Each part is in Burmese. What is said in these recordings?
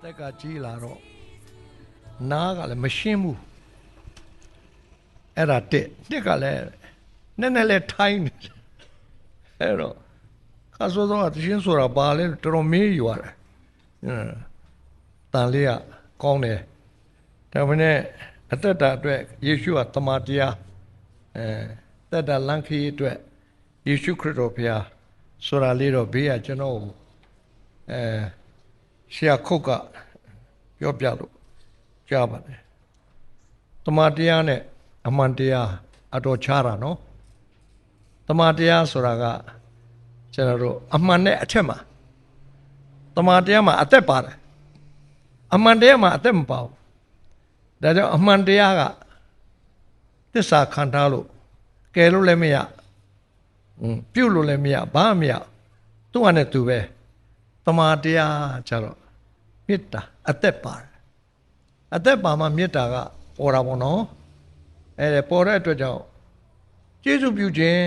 တက်ကကြီးလာတော့နားကလည်းမရှင်းဘူးအဲ့ဒါတစ်ကလည်းနည်းနည်းလေးထိုင်းနေအဲ့တော့ခါဆိုတော့တရှင်းဆိုတာပါလဲတော်တော်မေးယူရတယ်တန်လေးကကောင်းတယ်ဒါပေမဲ့အသက်တာအတွက်ယေရှုကတမန်တရားသက်တာလမ်းခရီးအတွက်ယေရှုခရစ်တော်ဘုရားဆိုတာလေးတော့ဘေးကကျွန်တော်ဆရာခုတ်ကပြောပြလို့ကြားပါတယ်တမန်တရားနဲ့အမှန်တရားအတော်ခြားတာနော်တမန်တရားဆိုတာကကျွန်တော်တို့အမှန်နဲ့အထက်မှာတမန်တရားမှာအသက်ပါတယ်အမှန်တရားမှာအသက်မပါဘူးဒါကြောင့်အမှန်တရားကသစ္စာခံထားလို့ကယ်လို့လည်းမရပြုတ်လို့လည်းမရဘာမှမရသူ့ဟာနဲ့သူပဲတမန်တရားကျတော့မေတ္တာအသက်ပါတယ်အသက်ပါမှမေတ္တာကပေါ်တာပေါ့နော်ပေါ်တဲ့အတွက်ကြောင့်ကျေးဇူးပြုခြင်း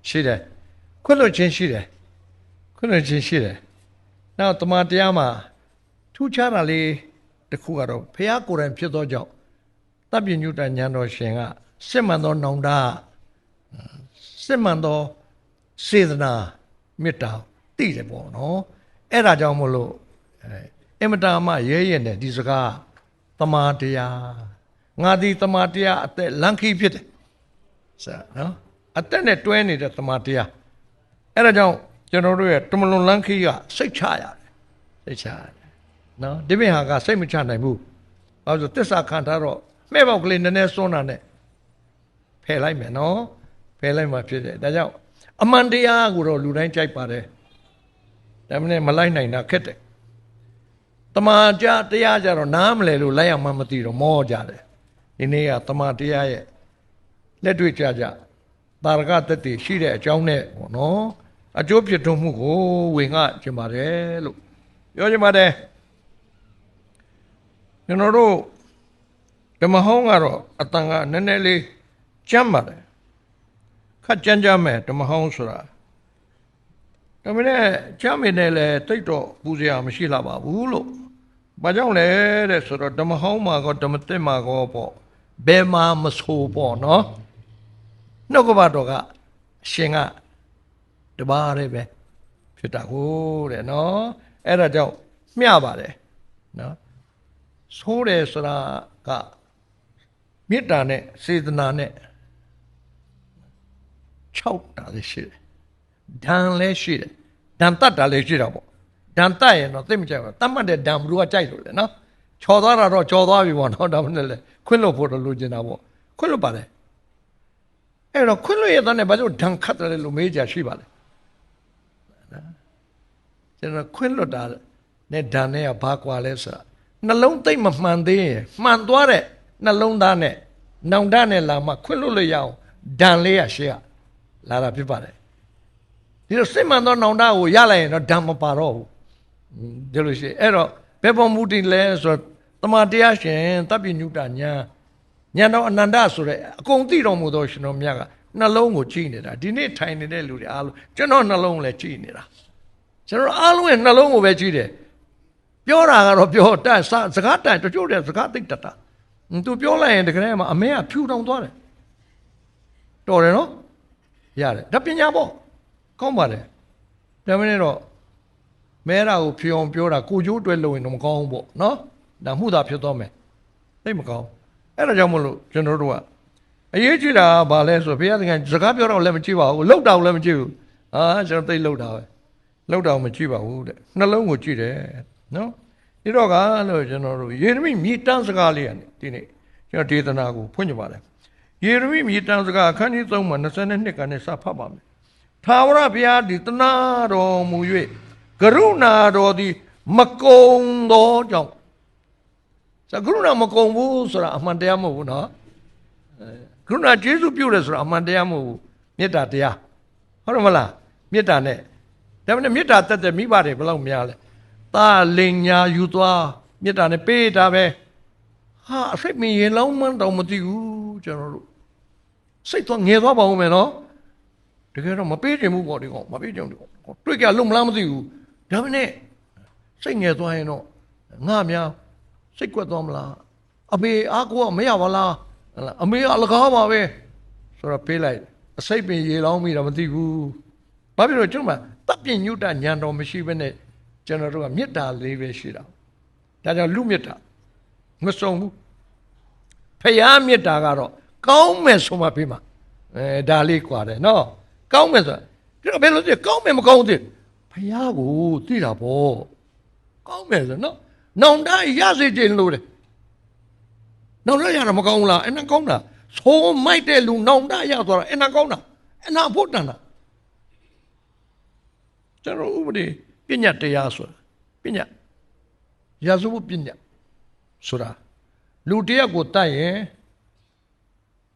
ရှိတယ်ခွင့်လွှတ်ခြင်းရှိတယ်နောက်တမန်တရားမှာထူးခြားတာလေးတစ်ခုကတော့ဘုရားကိုယ်တိုင်ဖြစ်သောကြောင့်တပ်ပြညုတဉာဏ်တော်ရှင်ကစစ်မှန်သောနောင်တစစ်မှန်သောစေတနာမေတ္တာသိတယ်ပေါ့နော်အဲ့ဒါကြောင့်မလို့အမတာမရဲရဲနဲ့ဒီစကားတမန်တရားငါဒီတမန်တရားအသက်လမ်းခီးဖြစ်တယ်ဆက်နော်အသက်နဲ့တွဲနေတဲ့တမန်တရားအဲ့ဒါကြောင့်ကျွန်တော်တို့ရဲ့တမလွန်လမ်းခီးကစိတ်ချရတယ်နော်ဒီပြင်ဟာကစိတ်မချနိုင်ဘူးဘာလို့သစ္စာခံထားတော့မဲ့ပေါက်ကလေးနည်းနည်းစွန်းတာနဲ့ဖယ်လိုက်မယ်နော်ဖယ်လိုက်မှဖြစ်တယ်ဒါကြောင့်အမှန်တရားကိုတော့လူတိုင်းကြိုက်ပါတယ်ဒါမှမလိုက်နိုင်တာခက်တယ်တမန်တရားကြတော့နားမလဲလို့လိုက်အောင်မသိတော့မောကြတယ်ဒီနေ့ကတမန်တရားရဲ့လက်တွေ့ကြတာရကသက်တည်ရှိတဲ့အကြောင်းနဲ့ပေါ့နော်အကျိုးဖြစ်ထွန်းမှုကိုဝင်ငှကျင်ပါတယ်လို့ပြောချင်ပါတယ်ကျွန်တော်တို့ဓမ္မဟောင်းကတော့အတန်ကနည်းနည်းလေးကြမ်းပါတယ်ခက်ကြမ်းမယ်ဓမ္မဟောင်းဆိုတာဒါပေမဲ့ကြမ်းမိနေလေတိတ်တော့ပူစရာမရှိလာပါဘူးလို့ဘာကြောင့်လဲတဲ့ဆိုတော့ဓမ္မဟောင်းမှာကောဓမ္မသစ်မှာကောပေါ့ဘယ်မှာမဆိုပေါ့နော်နှုတ်ကပတော်ကအရှင်ကတပါးလေးပဲဖြစ်တာကိုတဲ့နော်အဲ့ဒါကြောင့်မျှပါတယ်နော်ဆိုးတယ်ဆိုတာကမေတ္တာနဲ့စေတနာနဲ့6တာလည်းရှိတယ်ဓာန်လည်းရှိတယ်ဓာန်တတ်တာလည်းရှိတာပေါ့ဓာန်တတ်ရင်တော့သိမကြဘူးတတ်မှတ်တဲ့ဓာန်ဘလူကကြိုက်လို့လေနော်ချော်သွားတာတော့ချော်သွားပြီပေါ့နော်ဒါမှလည်းခွင့်လွတ်ဖို့တော့လိုချင်တာပေါ့ခွင့်လွတ်ပါလေအဲ့တော့ခွင့်လွတ်ရတဲ့ဘာလို့ဓာန်ခတ်တယ်လို့မေးကြရှိပါလေကျွန်တော်ခွင့်လွတ်တာနဲ့ဓာန်နဲ့ကဘာကွာလဲဆိုတာနှလုံးသိမ့်မမှန်သေးရင်မှန်သွားတဲ့နှလုံးသားနဲ့နောင်တနဲ့လာမှခွင့်လွတ်လို့ရအောင်ဓာန်လေးရရှေ့ကလာတာဖြစ်ပါတယ်ဒီလိုစိတ်မှန်သောနောင်တကိုရလိုက်ရင်တော့ဓာန်မပါတော့ဘူးဒီလိုရှိအဲ့တော့ဘယ်ပေါ်မူတည်လဲဆိုတော့တမန်တရားရှင်တပ်ပြညုတဉာဏ်တော်အနန္တဆိုတဲ့အကုန်သိတော်မူသောရှင်တော်မြတ်ကနှလုံးကိုကြည့်နေတာဒီနေ့ထိုင်နေတဲ့လူတွေအားလုံးကျွန်တော်နှလုံးလည်းကြည့်နေတာကျွန်တော်အားလုံးရဲ့နှလုံးကိုပဲကြည့်တယ်ပြောတာကတော့ပြောတတ်စကားတတ်တချို့တဲ့စကားသိတတ်တာသူပြောလိုက်ရင်တကယ်မှအမဲကဖြူတောင်သွားတယ်တော်တယ်နော်ရတယ်ဒါပညာပေါ့ကောင်းပါတယ်ဒါမင်းတော့မဲတာကိုဖြူအောင်ပြောတာကိုကျိုးတွဲလို့ရင်တော့မကောင်းဘူးပေါ့နော်ဒါမှုသာဖြစ်သွားမယ်သိမကောင်းအဲ့ဒါကြောင့်မလို့ကျွန်တော်တို့ကအရေးကြီးတာကဘာလဲဆိုဘုရားသခင်စကားပြောတော့လည်းမကြည့်ပါဘူးလှုပ်တာလည်းမကြည့်ဘူးကျွန်တော်သိလှုပ်တာပဲလှုပ်တာမကြည့်ပါဘူးတဲ့နှလုံးကိုကြည့်တယ်နော်ဒီတော့ကလို့ကျွန်တော်တို့ယေရမိမြေတန်းစကားလေးကနေဒီနေ့ကျွန်တော်ဒေသနာကိုဖွင့်ပြပါတယ်ယေရမိမြေတန်းစကားအခန်းကြီး3မှာ22ကနေစဖတ်ပါမယ်ထာဝရဘုရားဒီတနာတော်မူ၍ကရုဏာတော်သည်မကုံသောကြောင့်ကရုဏာမကုံဘူးဆိုတာအမှန်တရားမဟုတ်ဘူးနော်ကရုဏာကျေးဇူးပြုတယ်ဆိုတာအမှန်တရားမဟုတ်ဘူးမေတ္တာတရားဟုတ်တယ်မလားမေတ္တာနဲ့ဒါပေမဲ့မေတ္တာတက်တဲ့မိဘတွေဘယ်လောက်များလဲသားလင်ညာယူသွားမေတ္တာနဲ့ပေးတာပဲဟာအစိတ်မရင်လုံးမှန်းတော့မသိဘူးကျွန်တော်တို့စိတ်တော့ငယ်သွားပါဦးမယ်နော်တကယ်တော့မပေးချင်ဘူးပေါ့ဒီကောင်မပေးချင်ဘူးတွေ့ကြလုံးမလားမသိဘူးဒါပေမဲ့စိတ်ငယ်သွားရင်တော့ ငါများစိတ်ကွက်သွားမလားအမေအားကိုကမရပါလားအမေအလကားပါပဲဆိုတော့ပေးလိုက်အစိတ်ပင်ရေလောင်းမိတော့မသိဘူးဘာဖြစ်လို့ကျွန်တော်တပ်ပြညုတညံတော်မရှိဘဲနဲ့ကျွန်တော်တို့ကမေတ္တာလေးပဲရှိတာဒါကြောင့်လူမေတ္တာမစုံဘူးဖယားမေတ္တာကတော့ကောင်းမယ်ဆိုမှပြီးမှဒါလေးกว่าတယ်နော်ကောင်းမယ်ဆိုကျွန်တော်ဘယ်လိုသိကောင်းမယ်မကောင်းသေးဖယားကိုသိတာပေါ့ကောင်းမယ်ဆိုနော်နောင်တရစေခြင်းလို့တယ်နောင်တရတာမကောင်းလားအဲ့ဒါကောင်းတာဆိုးမိုက်တဲ့လူနောင်တရသွားတာအဲ့ဒါကောင်းတာအဲ့ဒါဖို့တန်တာကျွန်တော်ဥပဒေပညာတရားဆိုတာပညာရာဇဝတ်ပညာဆိုတာလူတယောက်ကိုတတ်ရင်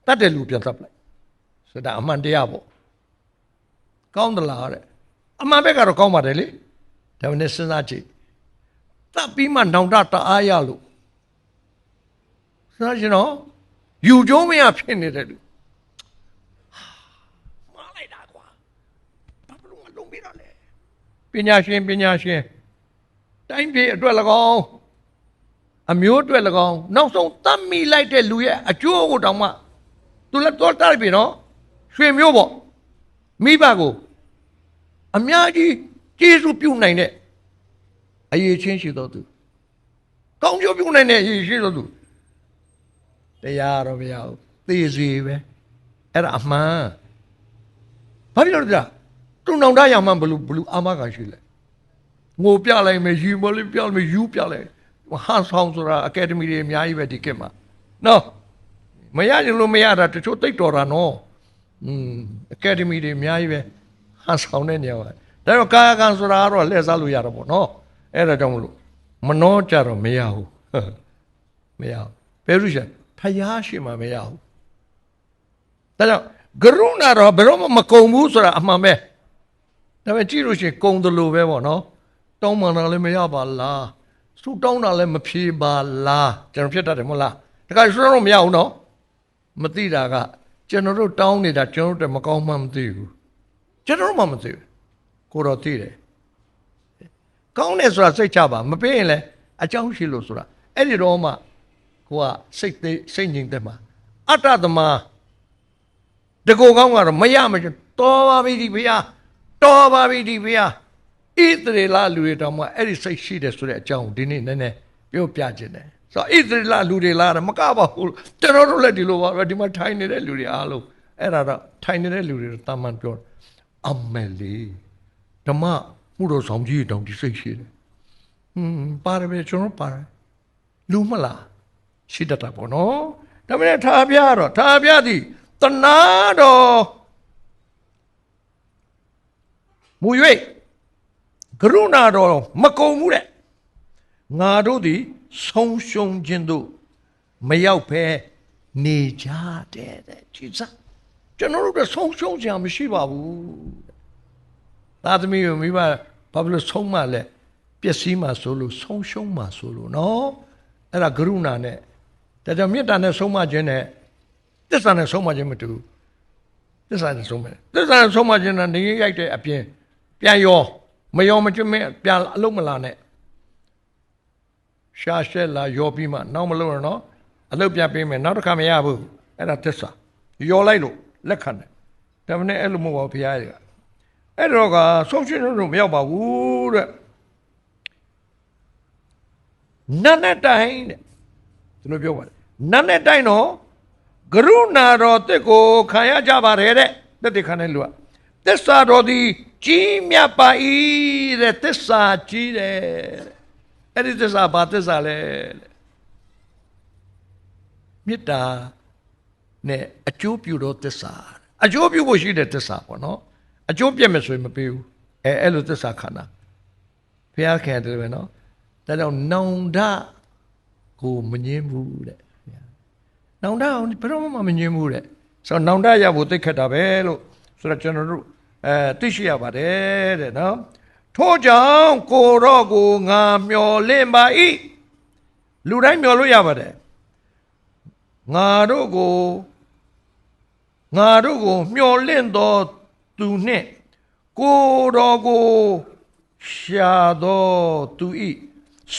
တတ်တဲ့လူပြန်သတ်လိုက်ဆိုတာအမှန်တရားပေါ့ကောင်းသလားတဲ့အမှန်ပဲကတော့ကောင်းပါတယ်လေဒါနဲ့စဉ်းစားကြည့်တတ်ပြီးမှနောင်တတအားရလို့စဉ်းစားကြည့်နော်ယူကျုံးမရဖြစ်နေတဲ့လူမှားလိုက်တာကွာဘာလို့မလုံးပြတော့လဲပညာရှင်တိုင်းပြည်အတွက်၎င်းအမျိုးအတွက်၎င်းနောက်ဆုံးတတ်မိလိုက်တဲ့လူရဲ့အကျိုးကိုတောင်မှသူလည်းတော်တာပြီနော်ရွှေမျိုးပေါ့မိဘကိုအများကြီးကျေးဇူးပြုနိုင်တဲ့အရေးချင်းရှိတော်သူကောင်းကျိုးပြုနိုင်တဲ့အရေးရှိတော်သူတရားတော့မရဘူးသေစီပဲအဲ့ဒါအမှန်ဘာဖြစ်လို့လဲသူ့နောင်တရမှန်ဘလူအာမခံရှိလဲငိုပြလိုက်မယ်ရီမလေးပြလိုက်မယ်ယူပြလိုက်ဟန်ဆောင်ဆိုတာအကယ်ဒမီတွေအများကြီးပဲဒီခေတ်မှာနော်မရရင်လို့မရတာတချို့တိတ်တော်တာနော်အကယ်ဒမီတွေအများကြီးပဲဟန်ဆောင်တဲ့နေရာပါဒါတော့ကာယကံဆိုတာကတော့လှည့်စားလို့ရတာပေါ့နော်အဲ့ဒါကြောင့်မလို့မနှောကြတော့မရဘူးမရဘူးဘယ်လိုရှင်ဖယားရှိမှမရဘူးဒါကြောင့်ကရုဏာတော့ဘယ်တော့မှမကုံဘူးဆိုတာအမှန်ပဲဒါပေမဲ့ကြည့်လို့ရှိရင်ကုံတယ်လို့ပဲပေါ့နော်တောင်းမှန်တာလည်းမရပါလားသူတောင်းတာလည်းမဖြေပါလားကျွန်တော်ဖြစ်တတ်တယ်မဟုတ်လားတခါဆိုတော့မရဘူးနော်မသိတာကကျွန်တော်တို့တောင်းနေတာကျွန်တော်တို့မကောင်းမှမသိဘူးကျွန်တော်တို့မှမသိဘူးကိုတော့သိတယ်ကောင်းတယ်ဆိုတာစိတ်ချပါမပေးရင်လည်းအကြောင်းရှိလို့ဆိုတာအဲ့ဒီတော့မှကိုကစိတ်ငြိမ်သက်မှာအတ္တသမားတကူကောင်းကတော့မရမချင်တော်ပါပြီဒီဖေဟာတော်ပါပြီဒီဖေဟာဣသရေလလူတွေတောင်မှအဲ့ဒီစိတ်ရှိတယ်ဆိုတဲ့အကြောင်းဒီနေ့နည်းနည်းပြောပြခြင်းတယ်ဆိုတော့ဣသရေလလူတွေလားမကပါဘူးကျွန်တော်တို့လည်းဒီလိုပါပဲဒီမှာထိုင်နေတဲ့လူတွေအားလုံးအဲ့ဒါတော့ထိုင်နေတဲ့လူတွေတာမန်ပြောအမဲလေးဓမ္မမှုတော်ဆောင်ကြီးတောင်ဒီစိတ်ရှိတယ်ပါတယ်ပဲကျွန်တော်ပါတယ်လူမလားရှိတတ်တာပေါ့နော်ဒါပေမဲ့ထားပြသည်တနာတော်မူ၍ကရုဏာတော်မကုံဘူးတဲ့ငါတို့သည်ဆုံးရှုံးခြင်းတို့မရောက်ဘဲနေကြတဲ့ကြည်စားကျွန်တော်တို့ဆုံးရှုံးကြမရှိပါဘူးသာသမီးမိဘဘာဖြစ်လို့ဆုံးမလဲပျက်စီးမှဆိုလို့ဆုံးရှုံးမှဆိုလို့နော်အဲ့ဒါကရုဏာနဲ့ဒါကြောင့်မေတ္တာနဲ့ဆုံးမခြင်းနဲ့သစ္စာနဲ့ဆုံးမခြင်းမတူသစ္စာနဲ့ဆုံးမခြင်းနဲ့နေရိုက်တဲ့အပြင်ပြန်ရောမရောမကျွတ်မပြန်အလုံးမလာနဲ့ရှာရှက်လာရောပြီးမှနောက်မလို့ရနော်အလုပ်ပြန်ပေးမယ်နောက်တစ်ခါမရဘူးအဲ့ဒါသစ္စာရောလိုက်လို့လက်ခံတယ်ဒါမှနဲ့အဲ့လိုမဟုတ်ပါဘူးဘုရားကြီးကအဲ့တော့ကဆုံးရှင်းလို့မရောက်ပါဘူးတဲ့နတ်နဲ့တိုင်းတဲ့သူတို့ပြောပါတယ်နတ်နဲ့တိုင်းတော့ကရုဏာတော်တက်ကိုခံရကြပါတယ်တဲ့တက်တက်ခံတဲ့လူကသစ္စာတော်သည်ကြီးမြတ်ပါ၏တဲ့သစ္စာကြီးတယ်အဲ့ဒီသစ္စာဘာသစ္စာလဲမေတ္တာနဲ့အကျိုးပြုသောသစ္စာအကျိုးပြုဖို့ရှိတဲ့သစ္စာပေါ့နော်အကျိုးပြတ်မယ်ဆိုရင်မပေးဘူးအဲ့လိုသစ္စာခန္ဓာဘုရားခင်တယ်ပဲနော်ဒါကြောင့်နောင်တကိုမငြင်းဘူးတဲ့နောင်တဘယ်တော့မှမငြင်းဘူးတဲ့ဆိုတော့နောင်တရဖို့သိခက်တာပဲလို့ဆိုတော့ကျွန်တော်တို့သိရှိရပါတယ်တဲ့နော်ထို့ကြောင့်ကိုတော့ကိုငါမျော်လင့်ပါ၏လူတိုင်းမျော်လို့ရပါတယ်ငါတို့ကိုမျော်လင့်တော်သူနှင့်ကိုတော်ကိုရှာတော်သူ၏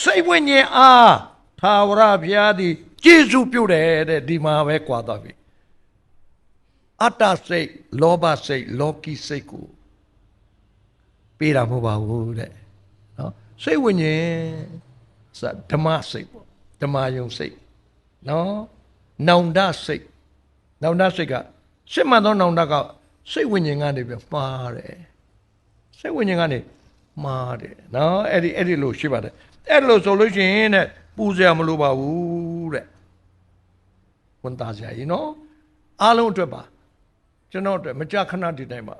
စိတ်ဝိညာဉ်အားသာဝရဘုရားသည်ကျေးဇူးပြုတယ်တဲ့ဒီမှာပဲကြွားသွားပြီအတ္တစိတ်လောဘစိတ်လောကီစိတ်ကိုပေးတာမဟုတ်ပါဘူးတဲ့နော်စိတ်ဝိညာဉ်ဓမ္မစိတ်ပေါ့ဓမ္မယုံစိတ်နော်နောင်တစိတ်ကစစ်မှန်သောနောင်တကစိတ်ဝိညာဉ်ကနေပြီးမှားတယ်စိတ်ဝိညာဉ်ကနေမှားတယ်နော်အဲ့ဒီလိုရှိပါတယ်အဲ့လိုဆိုလို့ရှိရင်တဲ့ပူဇော်မလိုပါဘူးတဲ့ဝန်သားစရာကြီးနော်အားလုံးအတွက်ပါကျွန်တော်အတွက်မကြခဏဒီတိုင်းပါ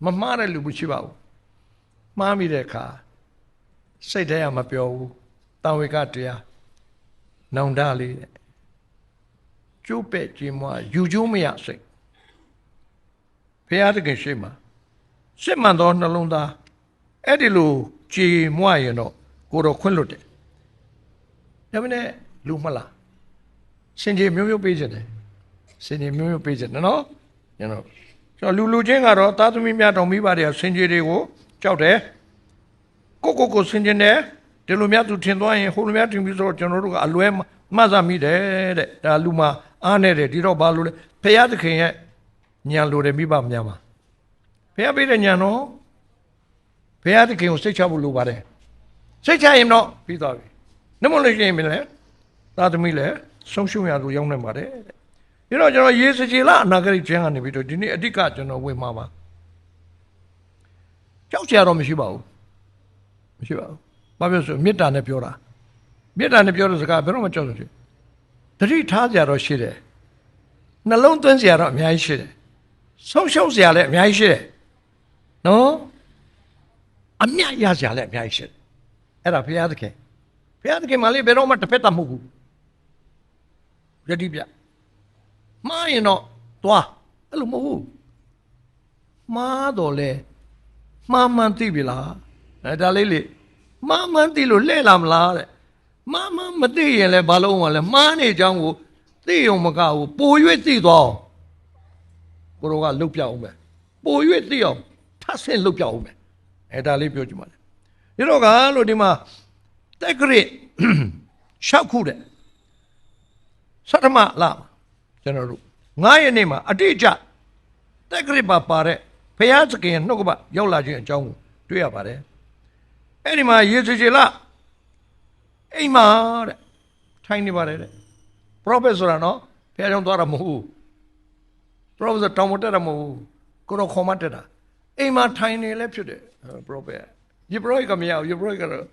မမှားတဲ့လူမရှိပါဘူးမှားမိတဲ့အခါစိတ်ထဲကမပြောဘူးတာဝေကတရားနောင်တလေးတဲ့ကျိုးပဲ့ခြင်းမွားယူကျိုးမရစိတ်ဘုရားသခင်ရှိမှာစစ်မှန်သောနှလုံးသားအဲ့ဒီလိုကြည်မွားရင်တော့ကိုယ်တော်ခွင့်လွတ်တယ်ဒါပေမဲ့လူမလားစင်ကြီးမျိုးပေးခြင်းတယ်စင်ကြီးမျိုးပေးခြင်းနော်ကျွန်တော်လူချင်းကတော့သားသမီးများတော်မိပါတယ်စင်ကြီးတွေကိုကြောက်တယ်ကိုစင်ကြီးတယ်ဒီလိုများသူထင်သွားရင်ဟိုလိုများထင်ပြီးဆိုတော့ကျွန်တော်တို့ကအလွဲမှတ်စားမိတယ်တဲ့ဒါလူမှာအားနေတယ်ဒီတော့ဘာလို့လဲဖရာသခင်ရဲ့ညံလိုတယ်မိဘများမှာဖရာပေးတဲ့ညံတော့ဖရာသခင်ကိုစိတ်ချဖို့လိုပါတယ်စိတ်ချရင်တော့ပြီးသွားပြီနှမလို့ရှိရင်လည်းသာသမီလည်းဆုံးရှုံးရလို့ရောက်နိုင်ပါတယ်ဒီတော့ကျွန်တော်ယေစကြည်လအနာဂတ်ကျမ်းကနေပြီးတော့ဒီနေ့အဓိကကျွန်တော်ဝင်မှာပါကြောက်ကြရတော့မရှိပါဘူးဘာဖြစ်လို့မေတ္တာနဲ့ပြောတာမေတ္တာနဲ့ပြောတဲ့စကားဘယ်တော့မှကြောက်လို့ရှိသတိထားကြရတော့ရှိတယ်နှလုံးသွင်းကြရတော့အများကြီးရှိတယ်ဆုံးရှုံးကြရလည်းအများကြီးရှိတယ်နော်အမြတ်ရကြရလည်းအများကြီးရှိတယ်အဲ့ဒါဘုရားသခင်မှလည်းဘယ်တော့မှတစ်ဖက်တမဟုတ်ဘူးယတိပြမှားရင်တော့သွားအဲ့လိုမဟုတ်ဘူးမှားတော့လေမှားမှန်သိပြီလားအဲ့ဒါလေးလေမှားမှန်သိလို့လှဲ့လာမလားတဲ့မှားမှန်မသိရင်လည်းဘာလို့မှလဲမှားနေကြောင်းကိုသိုံမကဘူးပို၍သိသွားအောင်ကိုတော်ကလှုပ်ပြအောင်ပဲပို၍သိအောင်ထပ်ဆင့်လှုပ်ပြအောင်ပဲအဲ့ဒါလေးပြောကြည့်ပါလေဒီတော့ကလို့ဒီမှာတက္ကရာ6ခုတဲ့သတ္တမလကျွန်တော်တို့9ရက်နေ့မှာအတိအကျတက္ကရာပါတဲ့ဘုရားသခင်နှုတ်ကပရောက်လာခြင်းအကြောင်းကိုတွေ့ရပါတယ်အဲ့ဒီမှာယေရှုကြီးလားအိမ်မှာတဲ့ထိုင်နေပါတယ်တဲ့ prophet ဆိုတာနော်ဘုရားကြောင့်သွားတာမဟုတ်ဘူး prophet ဆိုတောင်းမတက်တာမဟုတ်ဘူးကိုတော့ခေါ်မတက်တာအိမ်မှာထိုင်နေလဲဖြစ်တယ် prophet ယေဘရဟိကမရဘူးယေဘရဟိကတော့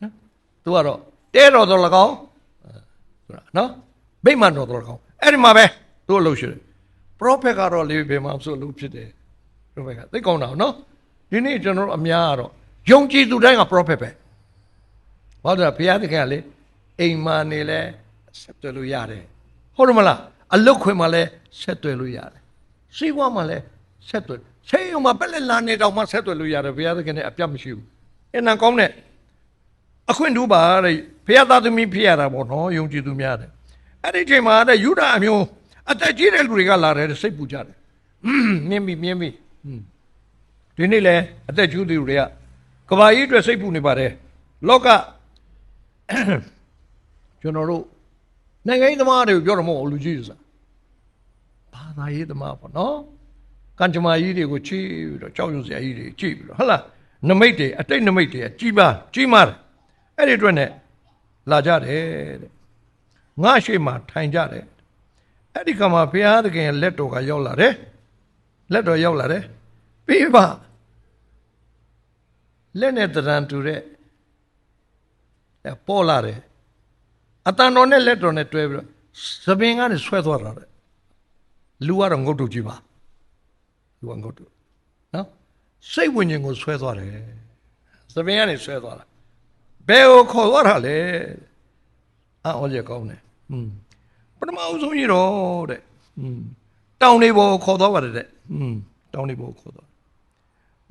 နော်သူကတော့တဲတော်တော်၎င်းဆိုတာနော်ဗိမာန်တော်တော်၎င်းအဲ့ဒီမှာပဲသူ့အလုပ်ရှိတယ် prophet ကတော့လေဘယ်မှာဆိုလို့ဖြစ်တယ် prophet ကသိကောင်းတာနော်ဒီနေ့ကျွန်တော်တို့အများကတော့ယုံကြည်သူတိုင်းက prophet ပဲဘာလို့လဲဘုရားသခင်ကလေအိမ်မာနေလဲဆက်သွယ်လို့ရတယ်ဟုတ်တယ်မလားအလုတ်ခွင်မှာလဲဆက်သွယ်လို့ရတယ်စီးပွားမှာလဲဆက်သွယ်ဆေးရုံမှာပက်လက်လာနေတော့မှဆက်သွယ်လို့ရတယ်ဘုရားသခင်နဲ့အပြတ်မရှိဘူးအနံကောင်းတဲ့အခွင့်ထူးပါတဲ့ဘုရားသားသမီးဖြစ်ရတာပေါ့နော်ယုံကြည်သူများတယ်အဲ့ဒီချိန်မှာတဲ့ယူဒအမျိုးအသက်ကြီးတဲ့လူတွေကလာတယ်စိတ်ပူကြတယ်မြင်ပြီဒီနေ့လဲအသက်ကြီးသူတွေကကဘာကြီးအတွက်စိတ်ပူနေပါတယ်လောကကျွန်တော်တို့နိုင်ငံရေးသမားတွေကိုပြောတော့မဟုတ်လူကြီးဆိုတာဘာသာရေးသမားပေါ့နော်ကံကြမ္မာကြီးတွေကိုကြည့်ပြီးတော့ကြောက်ရွံ့စရာကြီးတွေကြည့်ပြီးတော့ဟုတ်လားနမိတ်တွေအတိတ်နမိတ်တွေကြီးမားတယ်အဲ့ဒီအတွက်နဲ့လာကြတယ်တဲ့ငါရှိမှထိုင်ကြတယ်အဲ့ဒီကမှာဘုရားသခင်လက်တော်ကရောက်လာတယ်ပြီးပါလက်နဲ့တရံတူတဲ့ပေါ်လာတယ်အတန်တော်နဲ့လက်တော်နဲ့တွဲပြီးတော့သပင်ကနေဆွဲသွားတာတဲ့လူကတော့ငုတ်တုတ်ကြီးပါလူကငုတ်တုတ်နော်စိတ်ဝိညာဉ်ကိုဆွဲသွားတယ်သပင်ကနေဆွဲသွားတာဘယ်ကိုခေါ်သွားတာလဲအော်ရကောင်းတယ်ပထမအဆုံးကြီးတော့တဲ့တောင်နေပေါ်ခေါ်သွားပါတယ်တဲ့တောင်နေပေါ်ခေါ်သွား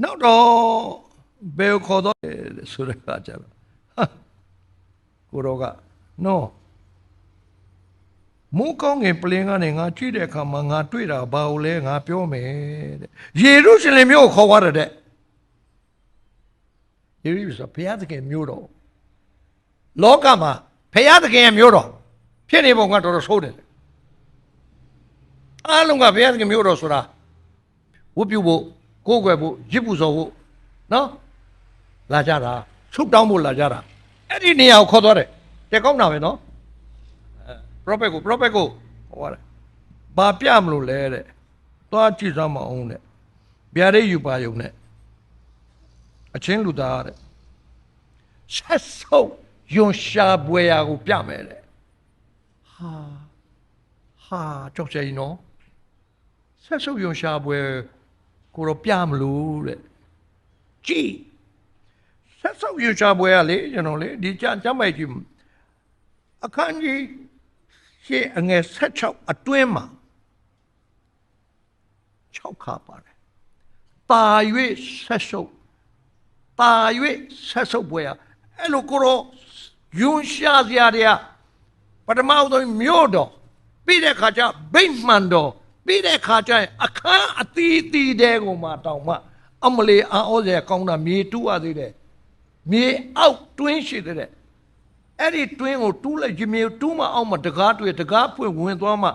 နောက်တော့ဘယ်ကိုခေါ်သွားလဲဆိုတဲ့အခါကျတော့ကိုတော်ကနော်မိုးကောင်းငယ်ပလင်းကနေငါကြည့်တဲ့အခါမှာငါတွေ့တာဘာလို့လဲငါပြောမယ်တဲ့ယေရုရှလင်မြို့ကိုခေါ်သွားတယ်တဲ့ယေရုရှလင်ဘုရားသခင်မြို့တော် လောကမှာဖရာသခင်ရဲ့မျိုးတော်ဖြစ်နေပုံကတော်တော်ဆိုးတယ်အားလုံးကဘုရားသခင်မျိုးတော်ဆိုတာဝတ်ပြုဖို့ကိုးကွယ်ဖို့ရစ်ပူဇော်ဖို့နော်လာကြတာဆုတောင်းဖို့လာကြတာအဲ့ဒီနေရာကိုခေါ်သွားတယ်တဲကောင်းတာပဲနော်ပရောဖက်ကိုဟောတယ်ဘာပြမလို့လဲတဲ့သွားကြည့်စမ်းမအောင်တဲ့ဗျာဒိတ်ယူပါယုံနဲ့အချင်းလူသားတဲ့ဆက်ဆုပ်ယွန်ရှာပွဲရာကိုပြမယ်တဲ့ဟာကြောက်ကြရင်နော်ဆက်ဆုပ်ယွန်ရှာပွဲကိုတော့ပြမလို့တဲ့ကြည်ဆက်ဆုပ်ယွန်ရှာပွဲကလေကျွန်တော်လေဒီကြမ်းမိုက်ကြီးအခန်းကြီးရှေ့အငယ်16အတွင်းမှာ6ခါပါတယ်တာ၍ဆက်ဆုပ်ပွဲရအဲ့လိုကိုတော့ယွန်ရှာစရာတွေကပထမဆုံးမြို့တော်ပြီးတဲ့ခါကျဗိမှန်တော်ပြီးတဲ့ခါကျရင်အခန်းအသီးသီးတဲ့ကိုမှတောင်မှအမလီအောစရာကောင်းတာမြေတူးရသေးတယ်မြေအောက်တွင်းရှိတဲ့အဲ့ဒီတွင်းကိုတူးလိုက်မြေတူးမအောင်မှတကားတွေ့တကားဖွင့်ဝင်သွားမှ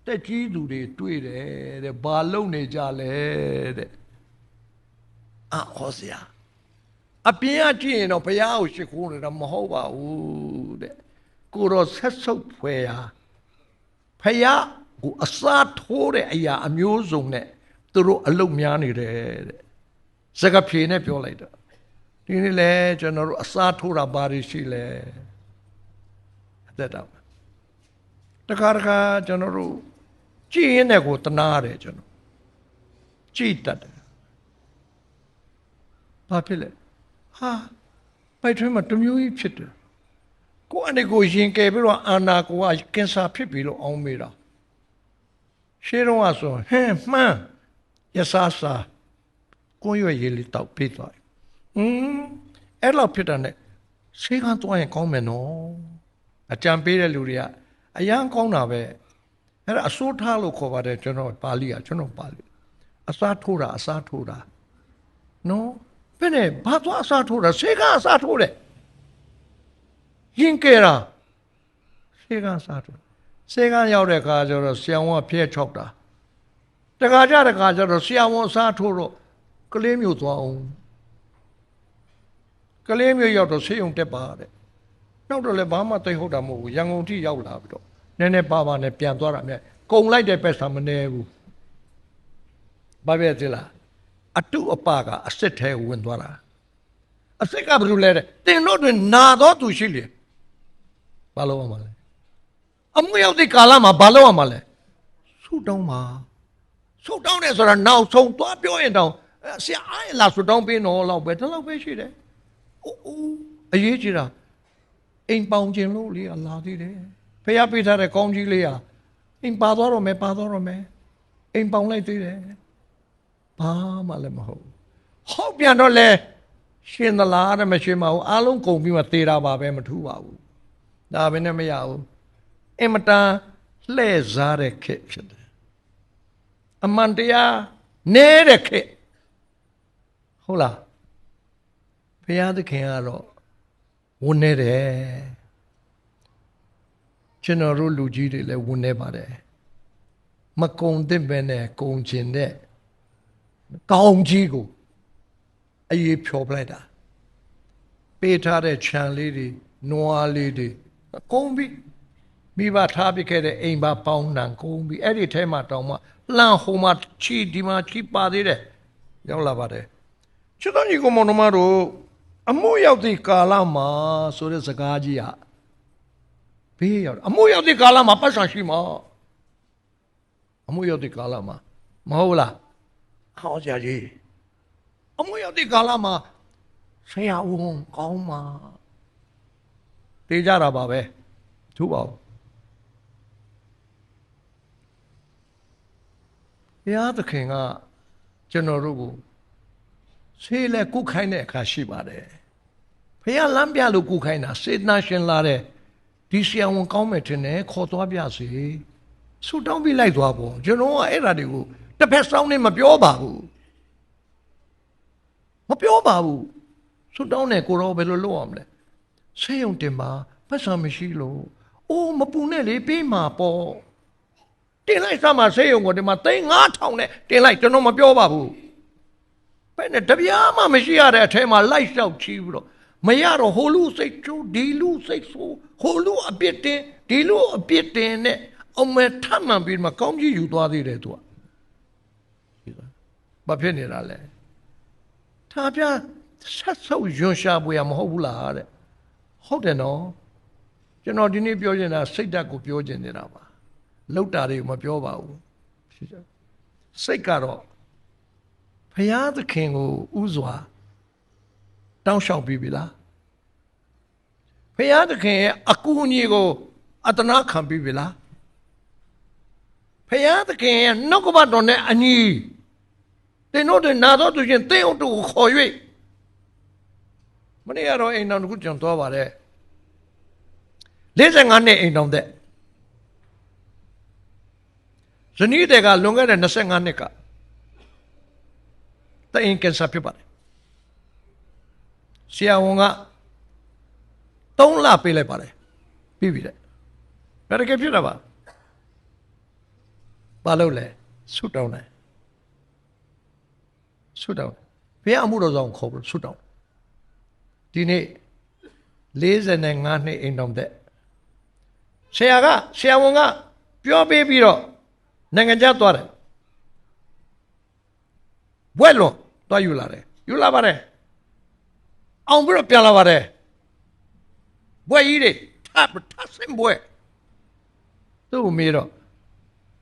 တက်ကြီးသူတွေတွေ့တယ်တဲ့ဘာလုံနေကြလဲတဲ့အောစရာအပြင်ကကြည့်ရင်တော့ဘုရားကိုရှိခိုးနေတာမဟုတ်ပါဘူးတဲ့ကိုတော့ဆက်ဆုပ်ဖွယ်ရာဘုရားကိုအစားထိုးတဲ့အရာအမျိုးစုံနဲ့သူတို့အလုတ်များနေတယ်တဲ့စကားဖြေနဲ့ပြောလိုက်တော့ဒီနေ့လဲကျွန်တော်တို့အစားထိုးတာဘာတွေရှိလဲအသက်တော့တခါကျွန်တော်တို့ကြည်ရင်တဲ့ကိုတနာတယ်ကျွန်တော်ကြည်တတ်တယ်ဘာဖြစ်လဲပိုက်ထွင်းမှာတမျိုးကြီးဖြစ်တယ်ကိုအနေကိုရင်ကယ်ပြီးတော့အာနာကိုကကင်ဆာဖြစ်ပြီးတော့အောင်းမေးတာရှေးတော့ဆိုမှန်းရစားစားကိုရွယ်ရည်လေးတောက်ပေးသွားတယ်အဲ့လောက်ဖြစ်တာနဲ့ဆေးကန်းသွားရင်ကောင်းမယ်နော်အကြံပေးတဲ့လူတွေကအရန်ကောင်းတာပဲအဲ့ဒါအစိုးထားလို့ခေါ်ပါတယ်ကျွန်တော်ပါဠိအစားထိုးတာနော်ဘယ်နဲ့ဘာသွားအစားထိုးတာဆေးကအစားထိုးတယ်ရင်ကဲတာဆေးကအစားထိုးဆေးကရောက်တဲ့အခါကျတော့ဆရာဝန်ကဖျက်ချောက်တာတခါကျတော့ဆရာဝန်အစားထိုးတော့ကလေးမျိုးသွားအောင်ကလေးမျိုးရောက်တော့ဆေးရုံတက်ပါတဲ့နောက်တော့လည်းဘာမှသိဟုတ်တာမဟုတ်ဘူးရန်ကုန်ထိရောက်လာပြီးတော့နည်းနည်းပါနဲ့ပြန်သွားတာမြဲကုံလိုက်တဲ့ပက်ဆာမနေဘူးဘာပဲသိလားအတုအပကအစ်စ်ထဲဝင်သွားတာအစ်စ်ကဘယ်လိုလဲတဲ့တင်တို့တွင်နာတော့သူရှိလေဘာလို့ရမှာလဲအမှုရောက်တဲ့ကာလမှာဘာလို့ရမှာလဲဆူတောင်းတယ်ဆိုတာနောက်ဆုံးသွားပြောရင်တောင်ဆရာအားရလားဆူတောင်းပေးတော့လောက်ပဲဒီလောက်ပဲရှိတယ်အရေးကြီးတာအိမ်ပေါင်ခြင်းလို့လေးလာသေးတယ်ဖះပေးထားတဲ့ကောင်းကြီးလေးဟာအိမ်ပါသွားတော့မယ်အိမ်ပေါင်လိုက်သေးတယ်ဘာမှလည်းမဟုတ်ပြန်တော့လဲရှင်သလားတဲ့မရှင်ပါဘူးအားလုံးကုန်ပြီးမှသေတာပါပဲမထူးပါဘူးဒါပဲနဲ့မရဘူးအင်မတန်လှဲ့စားတဲ့ခေတ်ဖြစ်တယ်အမှန်တရားနဲတဲ့ခေတ်ဟုတ်လားဘုရားသခင်ကတော့ဝန်နေတယ်ကျွန်တော်တို့လူကြီးတွေလည်းဝန်နေပါတယ်မကုံသင့်ပဲနဲ့ကုံကျင်တဲ့ကောင်းကြီးကိုအေးဖြောပလိုက်တာပေးထားတဲ့ခြံလေးတွေနွားလေးတွေကုန်းပြီးမိဘထားပစ်ခဲ့တဲ့အိမ်ပါပေါင်းနှံကုန်းပြီးအဲ့ဒီထဲမှာတောင်မှလှန်ဟိုမှာချီဒီမှာချီပါသေးတယ်ရောက်လာပါတယ်ချစ်တော်ညီကောင်မောင်နှမတို့အမှုရောက်သည့်ကာလမှာဆိုတဲ့စကားကြီးဘေးရောက်အမှုရောက်သည့်ကာလမှာပတ်စံရှိမှာအမှုရောက်သည့်ကာလမှာမဟုတ်လားဟောကြကြီးအမှုရောက်သည့်ကာလမှာဆရာဝန်ကောင်းမှာတေးကြတာပါပဲထူပါဦးဘုရားသခင်ကကျွန်တော်တို့ကိုဆေးလဲကုခိုင်းတဲ့အခါရှိပါတယ်ဘုရားလမ်းပြလို့ကုခိုင်းတာစေတနာရှင်လာတဲ့ဒီဆရာဝန်ကောင်းမယ်ထင်တယ်ခေါ်သွားပြစေဆူတောင်းပြီးလိုက်သွားပေါ့ကျွန်တော်ကအဲ့ဒါတွေကိုတစ်ဖက်စောင်းနေမပြောပါဘူးဆူတောင်းတယ်ကိုရောဘယ်လိုလုပ်ရမလဲ ဆေးရုံတင်မှာပတ်စံမရှိလို့အိုးမပူနဲ့လေပေးမှာပေါ့တင်လိုက်စမှာဆေးရုံကိုဒီမှာ3,500နဲ့တင်လိုက်ကျွန်တော်မပြောပါဘူးဘယ်နဲ့တပြားမှမရှိရတဲ့အထဲမှာလိုက်လျှောက်ချီးပြီးတော့မရတော့ဟိုလူစိတ်ချိုးဒီလူစိတ်ဆိုးဟိုလူအပြစ်တင်ဒီလူအပြစ်တင်နဲ့အောင်မဲ့ထမှန်ပြီးမှကောင်းကြီးယူသွားသေးတယ်သူကဘာဖြစ်နေတာလဲဒါပြဆက်ဆုပ်ယွန်ရှာပွေရမဟုတ်ဘူးလားတဲ့ဟုတ်တယ်နော်ကျွန်တော်ဒီနေ့ပြောချင်တာစိတ်ဓာတ်ကိုပြောချင်နေတာပါလောက်တာတွေကိုမပြောပါဘူးစိတ်ကတော့ဘုရားသခင်ကိုဥစွာတောင်းလျှောက်ပြီးပြီလားဘုရားသခင်ရဲ့အကူအညီကိုအတနာခံပြီးပြီလားဘုရားသခင်ရဲ့နှုတ်ကပတ်တော်နဲ့အညီတင်တို့နာတော်သူချင်းတင်းအောင်တို့ကိုခေါ်၍မနေ့ကတော့အိမ်တော်တစ်ခုကျွန်တော်သွားပါတယ်45နှစ်အိမ်တော်တဲ့ဇနီးတွေကလွန်ခဲ့တဲ့25နှစ်ကတအိမ်ကင်ဆာဖြစ်ပါတယ်ဆရာဝန်က3 လပေးလိုက်ပါတယ်ပြီးပြီတဲ့ဘယ်တကယ်ဖြစ်တာပါဘာလို့လဲဆုတောင်းတယ်ဆုတောင်းဘုရားအမှုတော်ဆောင်ခေါ်ပြီးဆုတောင်းဒီနေ့45နှစ်အိမ်တော်တဲ့ဆရာဝန်ကပြောပေးပြီးတော့နိုင်ငံခြားသွားတယ်ဘွဲ့လွန်သွားယူလာပါတယ်အောင်ပြီးတော့ပြန်လာပါတယ်ဘွဲ့ကြီးတွေထဆင်းဘွဲ့သူ့ကိုမေးတော့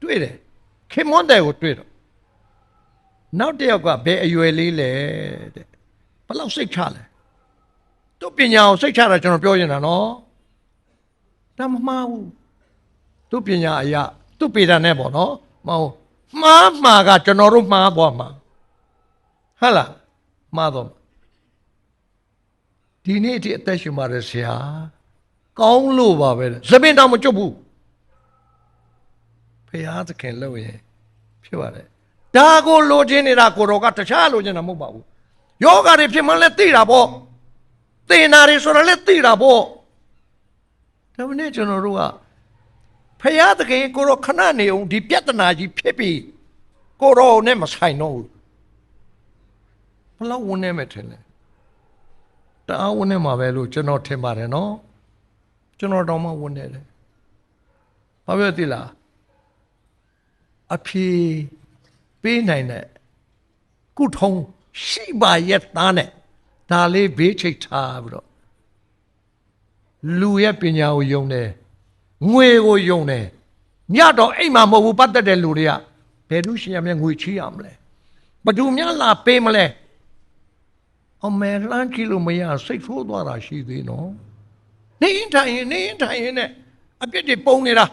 တွေ့တယ်ခင်မွန်းတယ်ကိုတွေ့တော့နောက်တစ်ယောက်ကဘယ်အရွယ်လေးလဲတဲ့ဘယ်လောက်စိတ်ချလဲသူ့ပညာကိုစိတ်ချတာကျွန်တော်ပြောနေတာနော်ဒါမမှားဘူးသူ့ပညာအရာသူ့ပေတာနဲ့ပေါ့နော်မဟုတ်မှားကကျွန်တော်တို့မှားသွားမှာဟုတ်လားမှားတော့ဒီနေ့အထိအသက်ရှင်ပါတယ်ဆရာကောင်းလို့ပါပဲသပင်တောင်မကျွတ်ဘူးဖရာသခင်လို့ရင်ဖြစ်ပါတယ်ဒါကိုလိုချင်နေတာကိုတော်ကတခြားလိုချင်တာမဟုတ်ပါဘူးယောဂါတွေဖြစ်မှလည်းသိတာပေါ့သင်္နာတွေဆိုတာလည်းသိတာပေါ့ဒါမနဲ့ကျွန်တော်တို့ကဖရာသခင်ကိုတော်ခဏနေအောင်ဒီပြဿနာကြီးဖြစ်ပြီးကိုတော်နဲ့မဆိုင်တော့ဘူးဘလောက်ဝင်နေမယ်ထင်လဲတအားဝင်နေမှာပဲလို့ကျွန်တော်ထင်ပါတယ်နော်ကျွန်တော်တောင်မှဝင်နေတယ်ဘာပြောသိလားအဖြေပေးနိုင်တဲ့ကုထုံးရှိပါရဲ့သားနဲ့ဒါလေးဘေးချိတ်ထားပြီးတော့လူရဲ့ပညာကိုယုံတယ်ငွေကိုယုံတယ်ညတော့အိမ်မှာမဟုတ်ဘူးပတ်သက်တဲ့လူတွေကဘယ်သူရှင်ရမြငွေချီးရမလဲဘသူများလာပေးမလဲအမေလန်းကြည့်လို့မရစိတ်ဆိုးသွားတာရှိသေးနော်နေရင်ထိုင်ရင်နဲ့အပြစ်တွေပုံနေတာ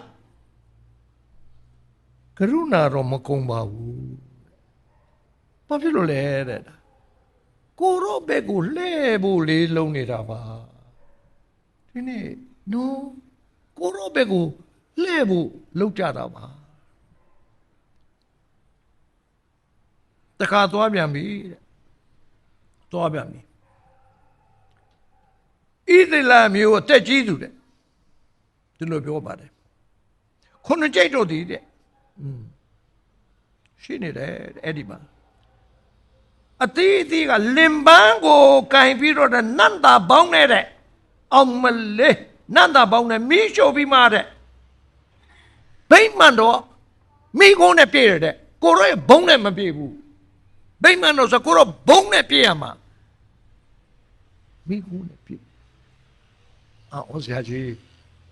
ကရုဏာတော့မကုံပါဘူးဘာဖြစ်လို့လဲတဲ့ကိုရောဘက်ကိုလှဲဖို့လေးလုံးနေတာပါဒီနေ့နော်ကိုရောဘက်ကိုလှဲဖို့လောက်ကြတာပါတခါသွားပြန်ပြီတဲ့သွားပြန်ပြီဣသလမျိုးအသက်ကြီးသူတဲ့ဒီလိုပြောပါတယ်ခုနှစ်ကြိတ်တော့ဒီတဲ့ရှိနေတယ်အဲ့ဒီမှာအသီးကလင်ပန်းကိုကင်ပြီးတော့နန္တာပေါင်းနေတဲ့အောင်မလေးနန္တာပေါင်းနဲ့မီးရှို့ပြီးမှတဲ့ဗိမာန်တော့မိကုန်းနဲ့ပြည့်ရတဲ့ကိုရောဘုံနဲ့မပြည့်ဘူးဗိမာန်တော့ဆိုကိုရောဘုံနဲ့ပြည့်ရမှာမိကုန်းနဲ့ပြည့်အော်ဆရာကြီး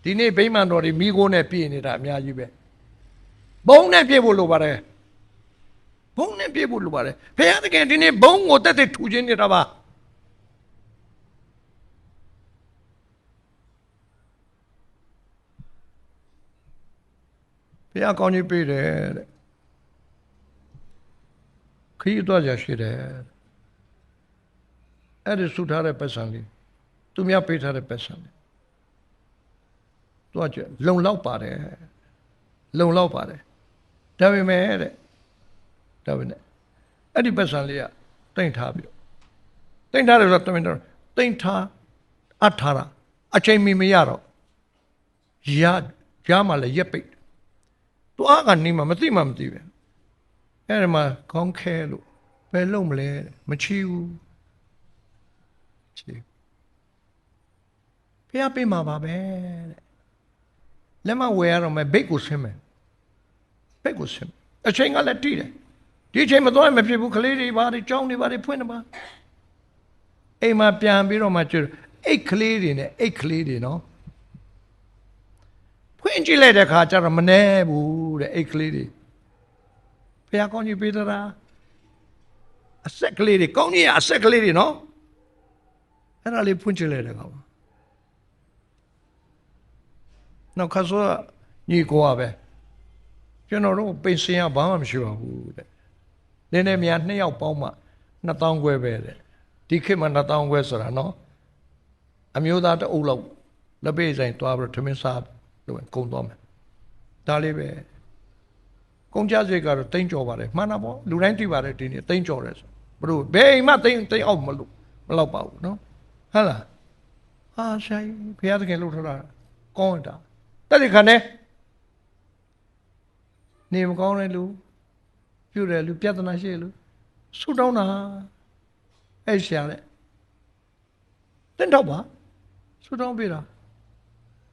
ဒီနေ့ဗိမာန်တော်တွေမိကုန်းနဲ့ပြည့်နေတာအများကြီးပဲဘုံနဲ့ပြည့်ဖို့လိုပါတယ်ဘုံနဲ့ပြည့်ဖို့လိုပါတယ်ဘုရားသခင်ဒီနေ့ဘုံကိုတက်တက်ထူခြင်းနေတာပါဘုရားကောင်းကြီးပေးတယ်တဲ့ခရီးသွားကြရှိတယ်အဲ့ဒီဆုထားတဲ့ပတ်စံလေးသူများပေးထားတဲ့ပတ်စံလေးသွားကြလုံလောက်ပါတယ်ဒါပေမဲ့တဲ့အဲ့ဒီပတ်စံလေးကတိန့်ထားပြီးတိန့်ထားတယ်ဆိုတော့တိန့်ထားအပ်ထားတာ အချိန်မီမရတော့ရမှလည်းရက်ပိတ်သွားကနေမှမသိမှမသိပဲအဲ့ဒီမှာခေါင်းခဲလို့ဘယ်လုံးမလဲမချီဘူးချီဖះပေးမှာပါပဲတဲ့လက်မဝယ်ရတော့မယ်ဘိတ်ကိုဆင်းမယ်ဘိတ်ကိုဆင်းအချိန်ကလည်းတိတယ်ဒီအချိန်မသွားမဖြစ်ဘူးကလေးတွေဘာတွေကြောင်းတွေဘာတွေဖွင့်နေပါအိမ်မှာပြန်ပြီးတော့မှကျွတ်အိတ်ကလေးတွေနဲ့အိတ်ကလေးတွေနော်ဖွင့်ကြည့်လိုက်တဲ့ခါကျတော့မနေဘူးတဲ့အိတ်ကလေးတွေဖះကောင်းကြီးပေးသလားအဆက်ကလေးတွေကောင်းကြီးအဆက်ကလေးတွေနော်အဲ့ဒါလေးဖွင့်ကြည့်လိုက်တဲ့ခါမှာနောက်ခါဆိုညီကိုကပဲကျွန်တော်တို့ပိတ်စင်ရဘာမှမရှိပါဘူးတဲ့နည်းနည်းများ2ယောက်ပေါင်းမှ2000ခွဲပဲတဲ့ဒီခေတ်မှာ2000ခွဲဆိုတာနော်အမျိုးသားတအုပ်လောက်လက်ပေးဆိုင်သွားပြီးတော့ထမင်းစားလို့ကုံသွားမယ်ဒါလေးပဲကုန်းကြစိတ်ကတော့တိမ့်ကြော်ပါတယ်မှန်တာပေါ့လူတိုင်းသိပါတယ်ဒီနေ့တိမ့်ကြော်တယ်ဆိုဘလို့ဘယ်အိမ်မှတိမ့်အောက်မလောက်ပါဘူးနော်ဟုတ်လားဟာဆိုင်ဘုရားသခင်လှုပ်ထတာကောင်းတာတက်ဒီခါနဲ့နေမကောင်းတဲ့လူပြုတယ်လူပြဿနာရှိလူဆူတောင်းတာအဲ့ရှာတဲ့တင်းတော့ပါဆူတောင်းပေးတာ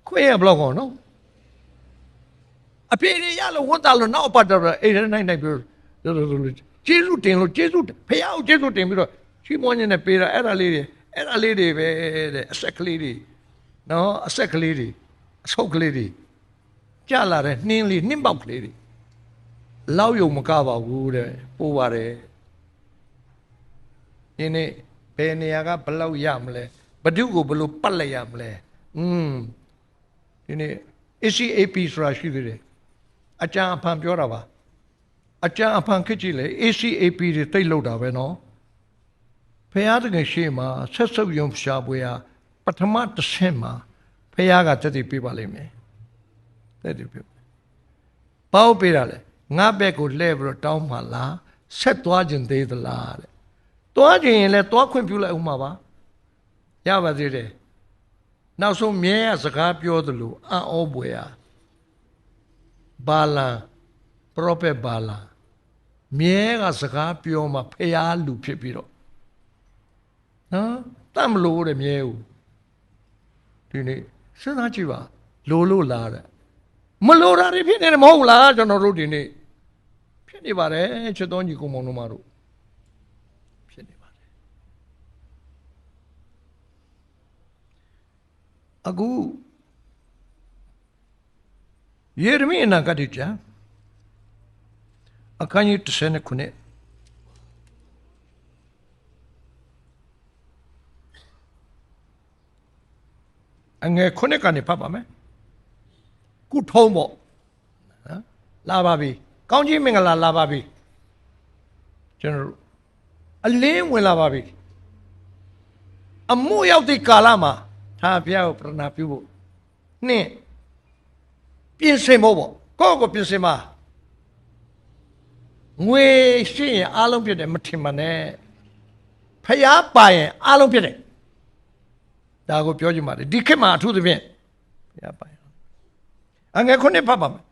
ခွေးရဘလောက်ကောနော်အပြေရလို့ဝန်တာလို့နောက်ပတ်တော့အဲ့ဒါနိုင်ပြီးကျေးဇူးတင်လို့ကျေးဇူးဖះကိုကျေးဇူးတင်ပြီးတော့ချီးမွမ်းခြင်းနဲ့ပေးတာအဲ့ဒါလေးတွေပဲတဲ့အဆက်ကလေးတွေနော်အဆက်ကလေးတွေအဆုပ်ကလေးတွေကြလာတဲ့နှင်းပေါက်ကလေးတွေလောက်ယုံမကပါဘူးတဲ့ပို့ပါတယ်ဒီနေ့ဘယ်နေရာကဘလောက်ရမလဲဘဒုကိုဘလို့ပတ်လိုက်ရမလဲဒီနေ့ ACAP ဆိုတာရှိသေးတယ်အကြံအဖန်ပြောတာပါအကြံအဖန်ခစ်ကြည့်လေ ACAP တွေတိတ်လောက်တာပဲနော်ဖះတကယ်ရှိမှာဆက်စုပ်ယုံရှားပွဲဟာပထမတစ်ဆင့်မှာဖះကတက်တည်ပြပါလိမ့်မယ်တက်တည်ပြပေါ့ပေးတာလေငါဘက်ကိုလှည့်ပြီးတော့တောင်းမှလားဆက်သွားခြင်းသေးသလားတဲ့သွားခြင်းရင်လည်းသွားခွင့်ပြုလိုက်ဦးမှာပါရပါသေးတယ်နောက်ဆုံးမြဲရစကားပြောသလိုအံ့ဩပွေရဘာလန်ပရောဖက်ဘာလန်မြဲကစကားပြောမှဖျားလူဖြစ်ပြီးတော့နော်တတ်မလို့တဲ့မြဲဦးဒီနေ့စဉ်းစားကြည့်ပါလို့လားတဲ့မလို့တာတွေဖြစ်နေတယ်မဟုတ်လားကျွန်တော်တို့ဒီနေ့ဖြစ်နေပါတယ်ချစ်တော်ညီကောင်မောင်တို့မတို့ဖြစ်နေပါတယ်အခုယေရမိအနာဂတ်ကျမ်းအခန်းကြီး39အငယ်9ကနေဖတ်ပါမယ်ကုထုံးပေါ့နော်လာပါပြီကောင်းကြီးမင်္ဂလာလာပါပြီကျွန်တော်တို့အလင်းဝင်လာပါပြီအမှုရောက်တဲ့ကာလမှာသာဘုရားကိုပရဏာပြုဖို့နှင့်ပြင်ဆင်ဖို့ပေါ့ကိုယ့်ကိုပြင်ဆင်ပါငွေရှိရင်အားလုံးဖြစ်တယ်မထင်ပါနဲ့ဖျားပါရင်အားလုံးဖြစ်တယ်ဒါကိုပြောချင်ပါတယ်ဒီခေတ်မှာအထူးသဖြင့်ဖျားပါရင်အငယ်ခုနှစ်ဖတ်ပါမယ်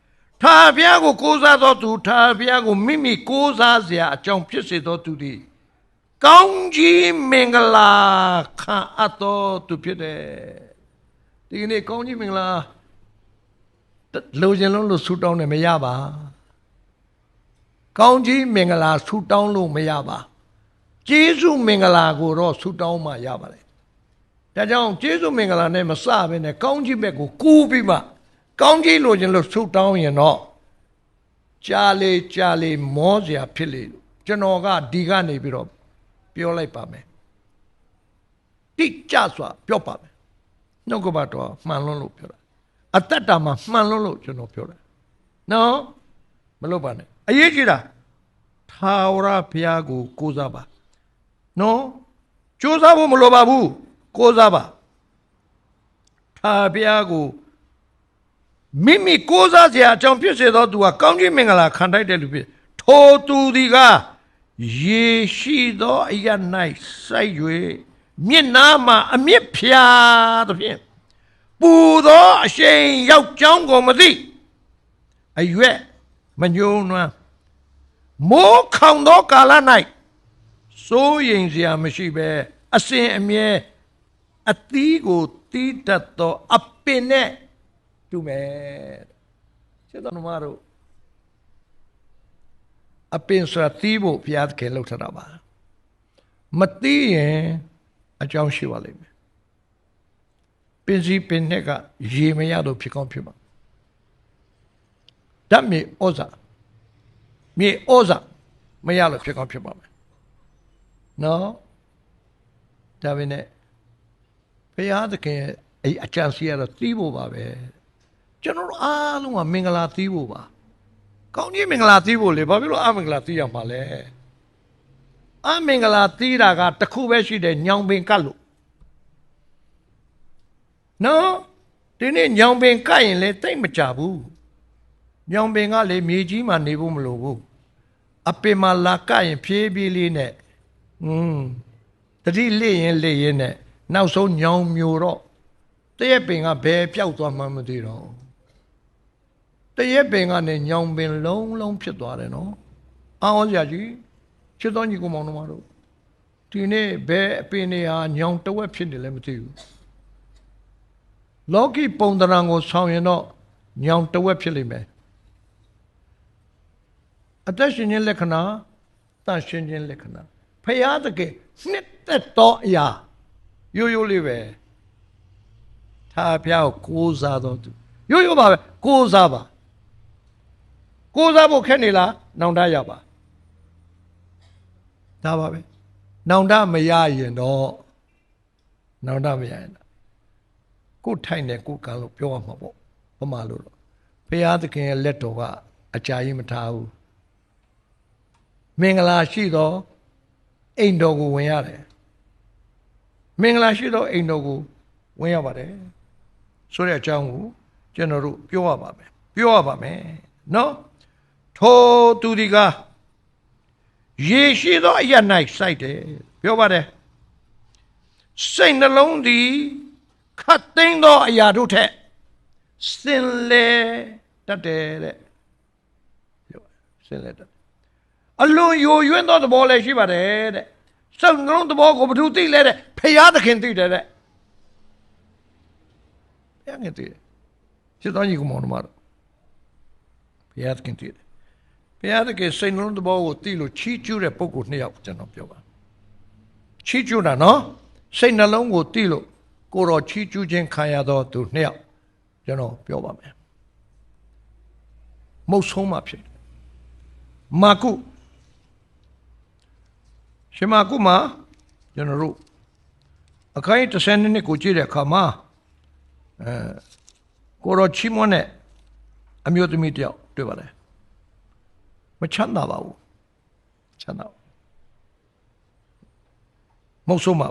ထာဘုရားကိုကိုးစားသောသူထာဘုရားကိုမိမိကိုးစားစရာအကြောင်းဖြစ်စေသောသူသည်ကောင်းကြီးမင်္ဂလာခံအပ်သောသူဖြစ်တယ်ဒီကနေ့ကောင်းကြီးမင်္ဂလာလိုချင်လို့ဆူတောင်းတယ်မရပါကောင်းကြီးမင်္ဂလာဆူတောင်းလို့မရပါကျေးဇူးမင်္ဂလာကိုတော့ဆူတောင်းမှရပါတယ်ဒါကြောင့်ကျေးဇူးမင်္ဂလာနဲ့မစဘဲနဲ့ကောင်းကြီးဘက်ကိုကူးပြီးမှကောင်းကြီးလိုချင်လို့ဆူတောင်းရင်တော့ကြာလေမောစရာဖြစ်လေကျွန်တော်ကဒီကနေပြီးတော့ပြောလိုက်ပါမယ်တိကျစွာပြောပါမယ်နှုတ်ကပတ်တော်မှန်လွန်းလို့ပြောတာအတ္တတာမှာမှန်လွန်းလို့ကျွန်တော်ပြောတာနော်မလုပ်ပါနဲ့အရေးကြီးတာထာဝရဘုရားကိုကိုးစားပါနော်ကြိုးစားဖို့မလိုပါဘူးကိုးစားပါထာဘုရားကိုမိမိကိုးစားစရာအကြောင်းဖြစ်စေသောသူကကောင်းကြီးမင်္ဂလာခံထိုက်တဲ့လူဖြစ်ထိုသူသည်ကယေရှိသောအရ၌စိုက်၍မျက်နာမှာအမြင့်ဖြာသဖြင့် ပူသောအရှိန်ရောက်ကြောင်းကိုမသိအရွက်မညှိုးနွမ်းမိုးခေါင်သောကာလ၌စိုးရိမ်စရာမရှိပဲအစဉ်အမြဲအသီးကိုတီးတတ်သောအပင်နဲ့တူမယ်စေတနာမတို့အပင်ဆိုတာတီးဖို့ဘုရားသခင်လှုပ်ထတာပါမတီးရင်အကြောင်းရှိပါလိမ့်မယ်ပင်စီပင်နဲ့ကရေမရတော့ဖြစ်ကောင်းဖြစ်ပါဓာတ်မြေဩဇာမြေဩဇာမရလို့ဖြစ်ကောင်းဖြစ်ပါမယ်နော်ဒါပဲနဲ့ဘုရားသခင်အဲ့အကြံစီရတော့တီးဖို့ပါပဲကျွန်တော်တို့အားလုံးကမင်္ဂလာတီးဖို့ပါကောင်းကြီးမင်္ဂလာတီးဖို့လေဘာဖြစ်လို့အမင်္ဂလာတီးရမှာလဲအမင်္ဂလာတီးတာကတစ်ခုပဲရှိတယ်ညောင်ပင်ကတ်လို့နော်ဒီနေ့ညောင်ပင်ကတ်ရင်လေတိတ်မကြဘူးညောင်ပင်ကလေမြေကြီးမှာနေဖို့မလိုဘူးအပင်မှာလာကတ်ရင်ဖြည်းဖြည်းလေးနဲ့တတိလေရင်နဲ့နောက်ဆုံးညောင်မျိုးတော့တရက်ပင်ကဘယ်ပျောက်သွားမှမသိတော့တရက်ပင်ကနေညောင်ပင်လုံးဖြစ်သွားတယ်နော်အောင်းစရာကြီးချစ်တော်ညီကောင်မောင်တို့တို့ဒီနေ့ဘယ်အပင်တွေဟာညောင်တဝက်ဖြစ်နေလဲမသိဘူးလောကီပုံသဏ္ဍာန်ကိုဆောင်ရင်တော့ညောင်တဝက်ဖြစ်လိမ့်မယ်အသက်ရှင်ခြင်းလက္ခဏာတန်ရှင်ခြင်းလက္ခဏာဖရာသခင်နှစ်သက်သောအရာရိုးလေးပဲသာဖျားကိုးစားတော်သူရိုးပါပဲကိုးစားပါကိုးစားဖို့ခက်နေလားနောင်တရပါဒါပါပဲနောင်တမရရင်တော့နောင်တမရရင်ကိုထိုင်နေကိုကံလို့ပြောရမှာပေါ့ပမာလို့တော့ဘုရားသခင်ရဲ့လက်တော်ကအကြာကြီးမထားဘူးမင်္ဂလာရှိသောအိမ်တော်ကိုဝင်ရတယ်မင်္ဂလာရှိသောအိမ်တော်ကိုဝင်ရပါတယ်ဆိုတဲ့အကြောင်းကိုကျွန်တော်တို့ပြောရပါမယ်နော်ထိုသူဒီကရေရှိသောအရ၌စိုက်တယ်ပြောပါတယ်စိတ်နှလုံးသည်ခတ်သိမ်းသောအရာတို့ထက်စင်လေတတ်တယ်တဲ့စင်လေတတ်အလွန်ယိုယွင်းသောသဘောလည်းရှိပါတယ်တဲ့စိတ်နှလုံးသဘောကိုဘယ်သူသိလဲတဲ့ဖရာသခင်သိတယ်တဲ့ဘုရားငယ်သိတယ်ချစ်တော်ညီကောင်မောင်တို့ဘုရားသခင်သိတယ်ဘုရားသခင်စိတ်နှလုံးသဘောကိုသိလို့ချီးကျူးတဲ့ပုဂ္ဂိုလ်နှစ်ယောက်ကျွန်တော်ပြောပါချီးကျူးတာနော်စိတ်နှလုံးကိုသိလို့ကိုတော်ချီးကျူးခြင်းခံရသောသူနှစ်ယောက်ကျွန်တော်ပြောပါမယ်မုတ်ဆုံးမှဖြစ်မာကုရှင်မာကုမှာကျွန်တော်တို့အခန်း30နှစ်ကိုကြည့်တဲ့အခါမှာကိုတော်ချီးမွမ်းတဲ့အမျိုးသမီးတယောက်တွေ့ပါတယ်မချမ်းသာပါဘူးချမ်းသာမုတ်ဆုံးပါ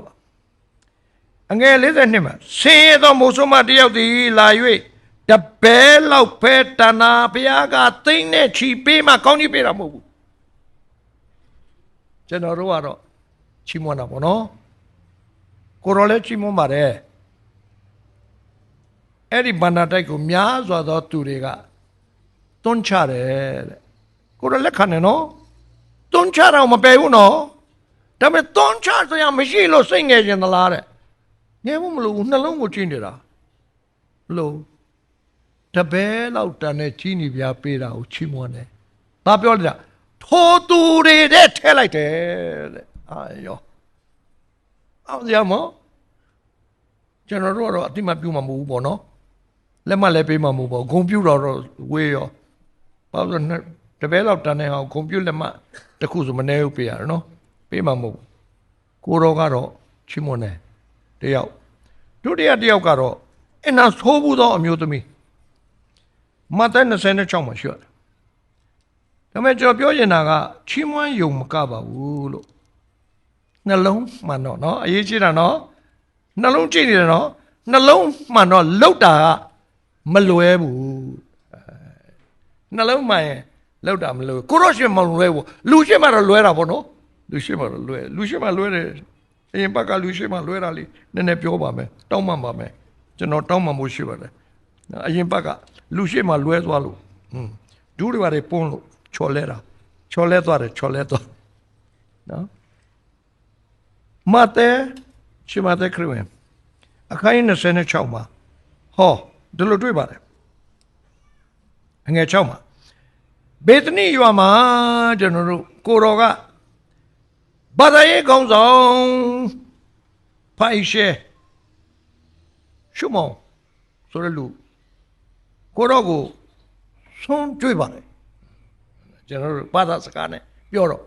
အငယ်42မှာဆင်းရဲသောမုတ်ဆုံးမတယောက်သည်လာ၍တပဲလောက်ပဲတဏှာဘုရားကသိမ့်နဲ့ချီပေးမှကောင်းကြီးပေးတာမဟုတ်ဘူးကျွန်တော်တို့ကတော့ချီးမွမ်းတာပေါ့နော်ကိုရောလည်းချီးမွမ်းပါတယ်အဲ့ဒီဗန္ဒတိုက်ကိုများစွာသောသူတွေကတွန်းချတယ်တဲ့ကိုရောလက်ခံတယ်နော်တွန်းချတော့မပယ်ဘူးနော်ဒါပေမဲ့တွန်းချစရာမရှိလို့စိတ်ငယ်ခြင်းသလားတဲ့ငယ်ဖို့မလို့နှလုံးကိုကျင်းနေတာလို့တပဲလောက်တန်နဲ့ကြီးနေပြပေးတာကိုချီးမွမ်းတယ်။ဒါပြောလိုက်တာထိုသူတွေတဲ့ထဲလိုက်တယ်တဲ့။အာယောအောင်ရမကျွန်တော်တို့ကတော့အတိမပြုမှာမဟုတ်ဘူးပေါ့နော်။လက်မလည်းပေးမှာမဟုတ်ပါဘူး။ဂုံပြုတော့ဝေးရော။ဘာလို့လဲတပဲလောက်တန်တဲ့အောင်ဂုံပြုလက်မတစ်ခုဆိုမနေဘူးပေးရတယ်နော်။ပေးမှာမဟုတ်ဘူး။ကိုတော်ကတော့ချီးမွမ်းတယ်တယောက်ဒုတိယတယောက်ကတော့အနာဆိုးဘူးသောအမျိုးသမီးမဿဲ26မှာရှိရတယ်ဒါပေမဲ့ကျွန်တော်ပြောချင်တာကချီးမွမ်းယုံမကပါဘူးလို့နှလုံးမှန်တော့เนาะအရေးကြီးတာเนาะနှလုံးကြည့်နေတယ်เนาะနှလုံးမှန်တော့လှုပ်တာကမလွယ်ဘူးနှလုံးမှန်ရင်လှုပ်တာမလွယ်ကိုရောရှင်မလွယ်ဘူးလူရှင်မှတော့လွယ်တာပေါ့เนาะလူရှင်မှတော့လွယ်လူရှင်မှလွယ်တယ်အရင်ဘက်ကလူရှိမှလွဲတာလေးနည်းနည်းပြောပါမယ်တောင်းပန်ပါမယ် ကျွန်တော်တောင်းမှမို့ရှိပါတယ်အရင်ဘက်ကလူရှိမှလွဲသွားလို့ဒူးတွေပါတွေပုံလို့ချော်လဲတာချော်လဲသွားတယ်ချော်လဲသွားနော်မဿဲရှမဿဲခရစ်ဝင်အခန်း26မှာဟောဒီလိုတွေ့ပါတယ်အငယ်6မှာဘေသနိရွာမှာကျွန်တော်တို့ကိုတော်ကဘာသာရေးကောင်းဆောင်ဖိုင်ရှေရှုမောင်ဆိုရလူကိုတော်ကိုဆုံးတွေ့ပါတယ်ကျွန်တော်တို့ဘာသာစကားနဲ့ပြောတော့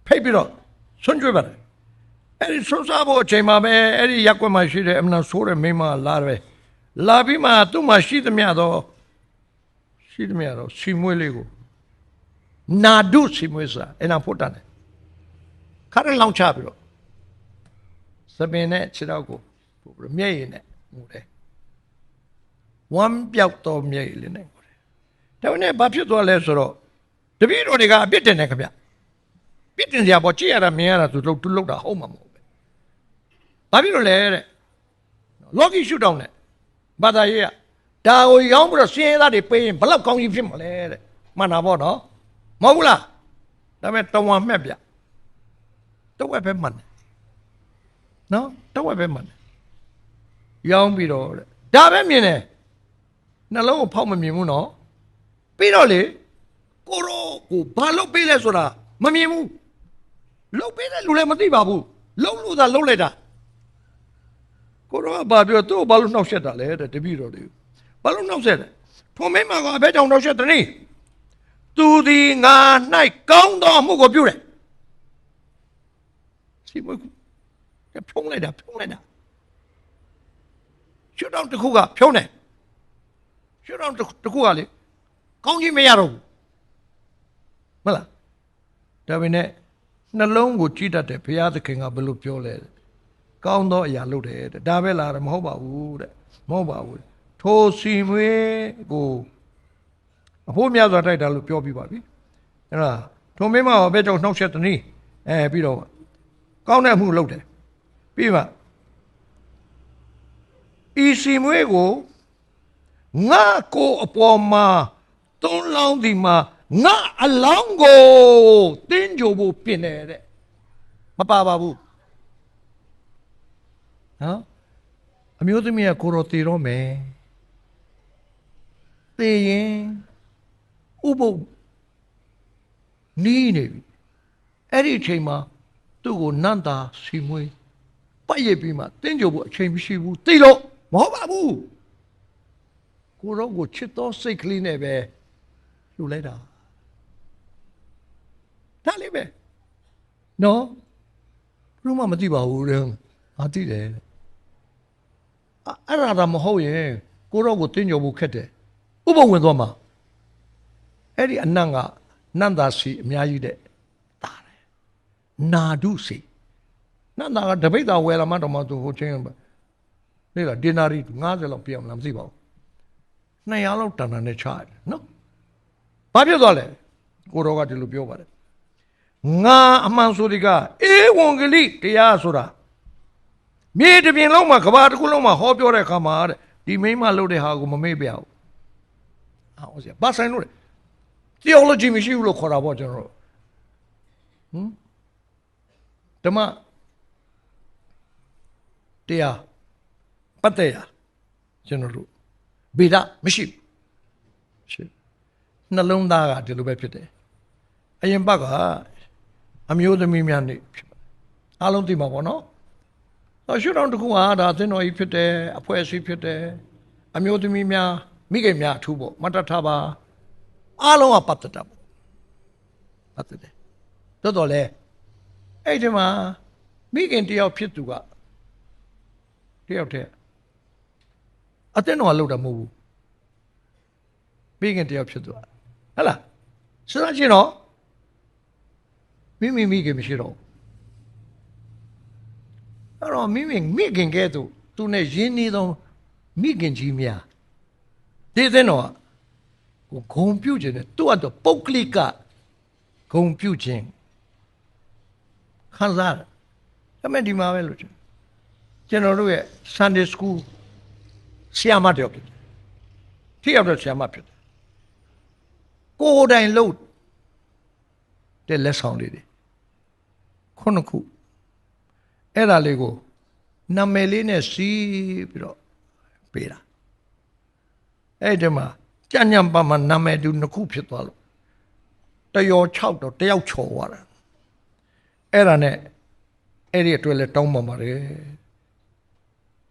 ဖိတ်ပြီးတော့ဆုံးတွေ့ပါတယ်အဲ့ဒီဆုံးစားဖို့အချိန်မှာပဲအဲ့ဒီရက်ွက်မှာရှိတဲ့အမနာဆိုးတဲ့မိန်းမလာတယ်လာပြီးမှသူ့မှာရှိသမျှတော့စီမွေးလေးကိုနာဒုစီမွေးစားအဲ့နာဖို့တန်တယ်ခါရလောင်ချပြီးတော့စပင်နဲ့ခြေထောက်ကိုမျက်ရည်နဲ့ငိုတယ်ဝမ်းပြောက်တော်မျက်ရည်လေးနဲ့ငိုတယ်ဒါနဲ့ဘာဖြစ်သွားလဲဆိုတော့တပည့်တော်တွေကအပြစ်တင်တယ်ခင်ဗျပြစ်တင်စရာပေါ့ကြည့်ရတာမြင်ရတာသူလုပ်တာဟုတ်မှာမဟုတ်ပဲဘာဖြစ်လို့လဲတဲ့လော်ကီရှုထောင့်နဲ့ဘာသာရေးကဒါကိုရောင်းပြီးတော့စင်းရဲသားတွေပေးရင်ဘလောက်ကောင်းကြီးဖြစ်မလဲတဲ့မှန်တာပေါ့နော်မဟုတ်ဘူးလားဒါပေမဲ့တဝန်မှက်ပြတဝက်ပဲမှန်တယ်နော်တဝက်ပဲမှန်တယ်ရောင်းပြီးတော့တဲ့ဒါပဲမြင်တယ်နှလုံးကိုဖောက်မမြင်ဘူးနော်ပြီးတော့လေကိုရောကိုဘာလုပ်ပေးလဲဆိုတာမမြင်ဘူးလုပ်ပေးတဲ့လူလည်းမသိပါဘူးလုပ်လို့သာလုပ်လိုက်တာကိုရောကဘာပြောသူ့ဘာလို့နှောက်ရှက်တာလဲတဲ့တပည့်တော်တွေဘာလို့နှောက်ရှက်လဲထုံမင်းမကအဘဲကြောင့်နှောက်ရှက်တယ်နိသူဒီငါ၌ကောင်းသောမှုကိုပြုတယ်စီမွေးဖြုံးလိုက်တာရှုထောင့်တစ်ခုကဖြုံးတယ်ရှုထောင့်တစ်ခုကလေကောင်းကြီးမရတော့ဘူးမလားဒါပေမဲ့နှလုံးကိုကြည်တတ်တယ်ဘုရားသခင်ကဘယ်လိုပြောလဲကောင်းသောအရာလုပ်တယ်တဲ့ဒါပဲလားမဟုတ်ပါဘူးတဲ့မဟုတ်ပါဘူးထိုစီမွေးကိုအဖို့များစွာတိုက်တာလို့ပြောပြီးပါပြီအဲ့ဒါထိုမင်းမဘဲကြောင့်နှောက်ရှက်တနည်းပြီးတော့ကောင်းတဲ့အမှုလုပ်တယ်ပြီးမှဤစီမွေးကိုငါကိုအပေါ်မှာသုံးလောင်းဒီမှာငါအလောင်းကိုတင်းကြိုဖို့ပြင်တယ်တဲ့မပါပါဘူးနော်အမျိုးသမီးကကိုတော်တည်တော့မယ်တည်ရင်ဥပုပ်နီးနေပြီအဲ့ဒီအချိန်မှာသူ့ကိုနန္တာစီမွေးပတ်ရပြီးမှတင်းကြိုဖို့အချိန်မရှိဘူးသိလို့မဟုတ်ပါဘူးကိုတော်ကိုချစ်တော်စိတ်ကလေးနဲ့ပဲလှူလိုက်တာဒါလေးပဲနော်ဘယ်မှမသိပါဘူးတဲ့ငါသိတယ်အဲ့ဒါမဟုတ်ရင်ကိုတော်ကိုတင်းကြိုဖို့ခက်တယ်ဥပုပ်ဝင်သွားမှာအဲ့ဒီအနံ့ကနန္တာစီအများကြီးတဲ့တာတယ်နာဒုစီနန္တာကတပိတ်သာဝယ်လာမှတော့မှသူဟိုချင်းလေကဒီနာရီ90လောက်ပြည့်အောင်လားမသိပါဘူး200လောက်တန်တန်နဲ့ချရတယ်နော်ဘာဖြစ်သွားလဲကိုတော်ကဒီလိုပြောပါတယ်ငါအမှန်ဆိုဒီကဧဝံဂေလိတရားဆိုတာမြေတပြင်လုံးမှာကဘာတစ်ခုလုံးမှာဟောပြောတဲ့အခါမှာတဲ့ဒီမိမလုပ်တဲ့ဟာကိုမမေ့ပြဘူးဟုတ်စီဘာဆိုင်လို့လဲ theology မရှိဘူးလို့ခေါ်တာပေါ့ကျွန်တော်တို့ဓမ္မတရားပတ်သက်ရကျွန်တော်တို့ဗေဒမရှိဘူးနှလုံးသားကဒီလိုပဲဖြစ်တယ်အရင်ဘက်ကအမျိုးသမီးများနေဖြစ်ပါတယ်အားလုံးသိမှာပေါ့နော်ရှုထောင့်တစ်ခုဟာဒါအသင်းတော်ကြီးဖြစ်တယ်အဖွဲ့အစည်းဖြစ်တယ်အမျိုးသမီးများမိခင်များအထူးပေါ့မတတ်ထားပါအားလုံးကပတ်သက်တာပေါ့ပတ်သက်တယ်တော်လဲအဲ့ဒီမှာမိခင်တယောက်ဖြစ်သူကတယောက်တည်းအသင်းတော်ကလုပ်တာမဟုတ်ဘူးမိခင်တယောက်ဖြစ်သူကဟဲ့လားစဉ်းစားကြည့်တော့မိခင်မရှိတော့အဲ့တော့မိခင်ကဲသူနဲ့ရင်းနှီးသောမိခင်ကြီးများဒီသင်းတော်ကဂုံပြုတ်ခြင်းနဲ့သူ့အတွက်ပုဂ္ဂလိကဂုံပြုတ်ခြင်းခံစားတယ်ဒါပေမဲ့ဒီမှာပဲလို့ကျွန်တော်တို့ရဲ့ Sunday School ဆီယာမတယောက်ဖြစ်တယ်ထိရောက်တဲ့ဆီယာမဖြစ်တယ်ကိုယ်တိုင်လို့တဲ့လက်ဆောင်လေးတွေခုနှစ်ခုအဲ့ဒါလေးကိုနာမည်လေးနဲ့စီးပြီးတော့ပေးတာအဲ့ဒီမှာကြံ့ညံပါမှနာမည်တူနှစ်ခုဖြစ်သွားလို့တယော6တော့တယောက်ချော်သွားတာအဲ့ဒါနဲ့အဲ့ဒီအတွက်လည်းတောင်းပန်ပါတယ်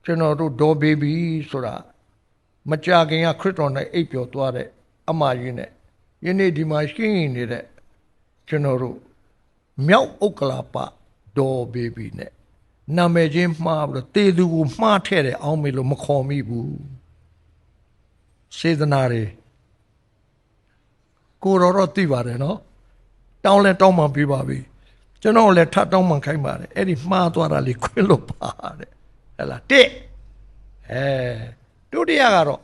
ကျွန်တော်တို့ဒေါ်ဘေဘီဆိုတာမကြခင်ကခရစ်တော်နဲ့အိပ်ပျော်သွားတဲ့အမကြီးနဲ့ယနေ့ဒီမှာရှင်းနေတဲ့ကျွန်တော်တို့မြောက်ဥက္ကလာပဒေါ်ဘေဘီနဲ့နာမည်ချင်းမှားပြီးတော့တေသူကိုမှားထည့်တယ်အောင်မေလို့မခေါ်မိဘူးစေတနာတွေကိုတော့သိပါတယ်နော်တောင်းလဲတောင်းမှပြပါပြီကျွန်တော်လည်းထပ်တောင်းမှခိုင်းပါတယ်အဲ့ဒီမှားသွားတာလေးခွင့်လို့ပါတဲ့ဟဲ့လားတစ်ဒုတိယကတော့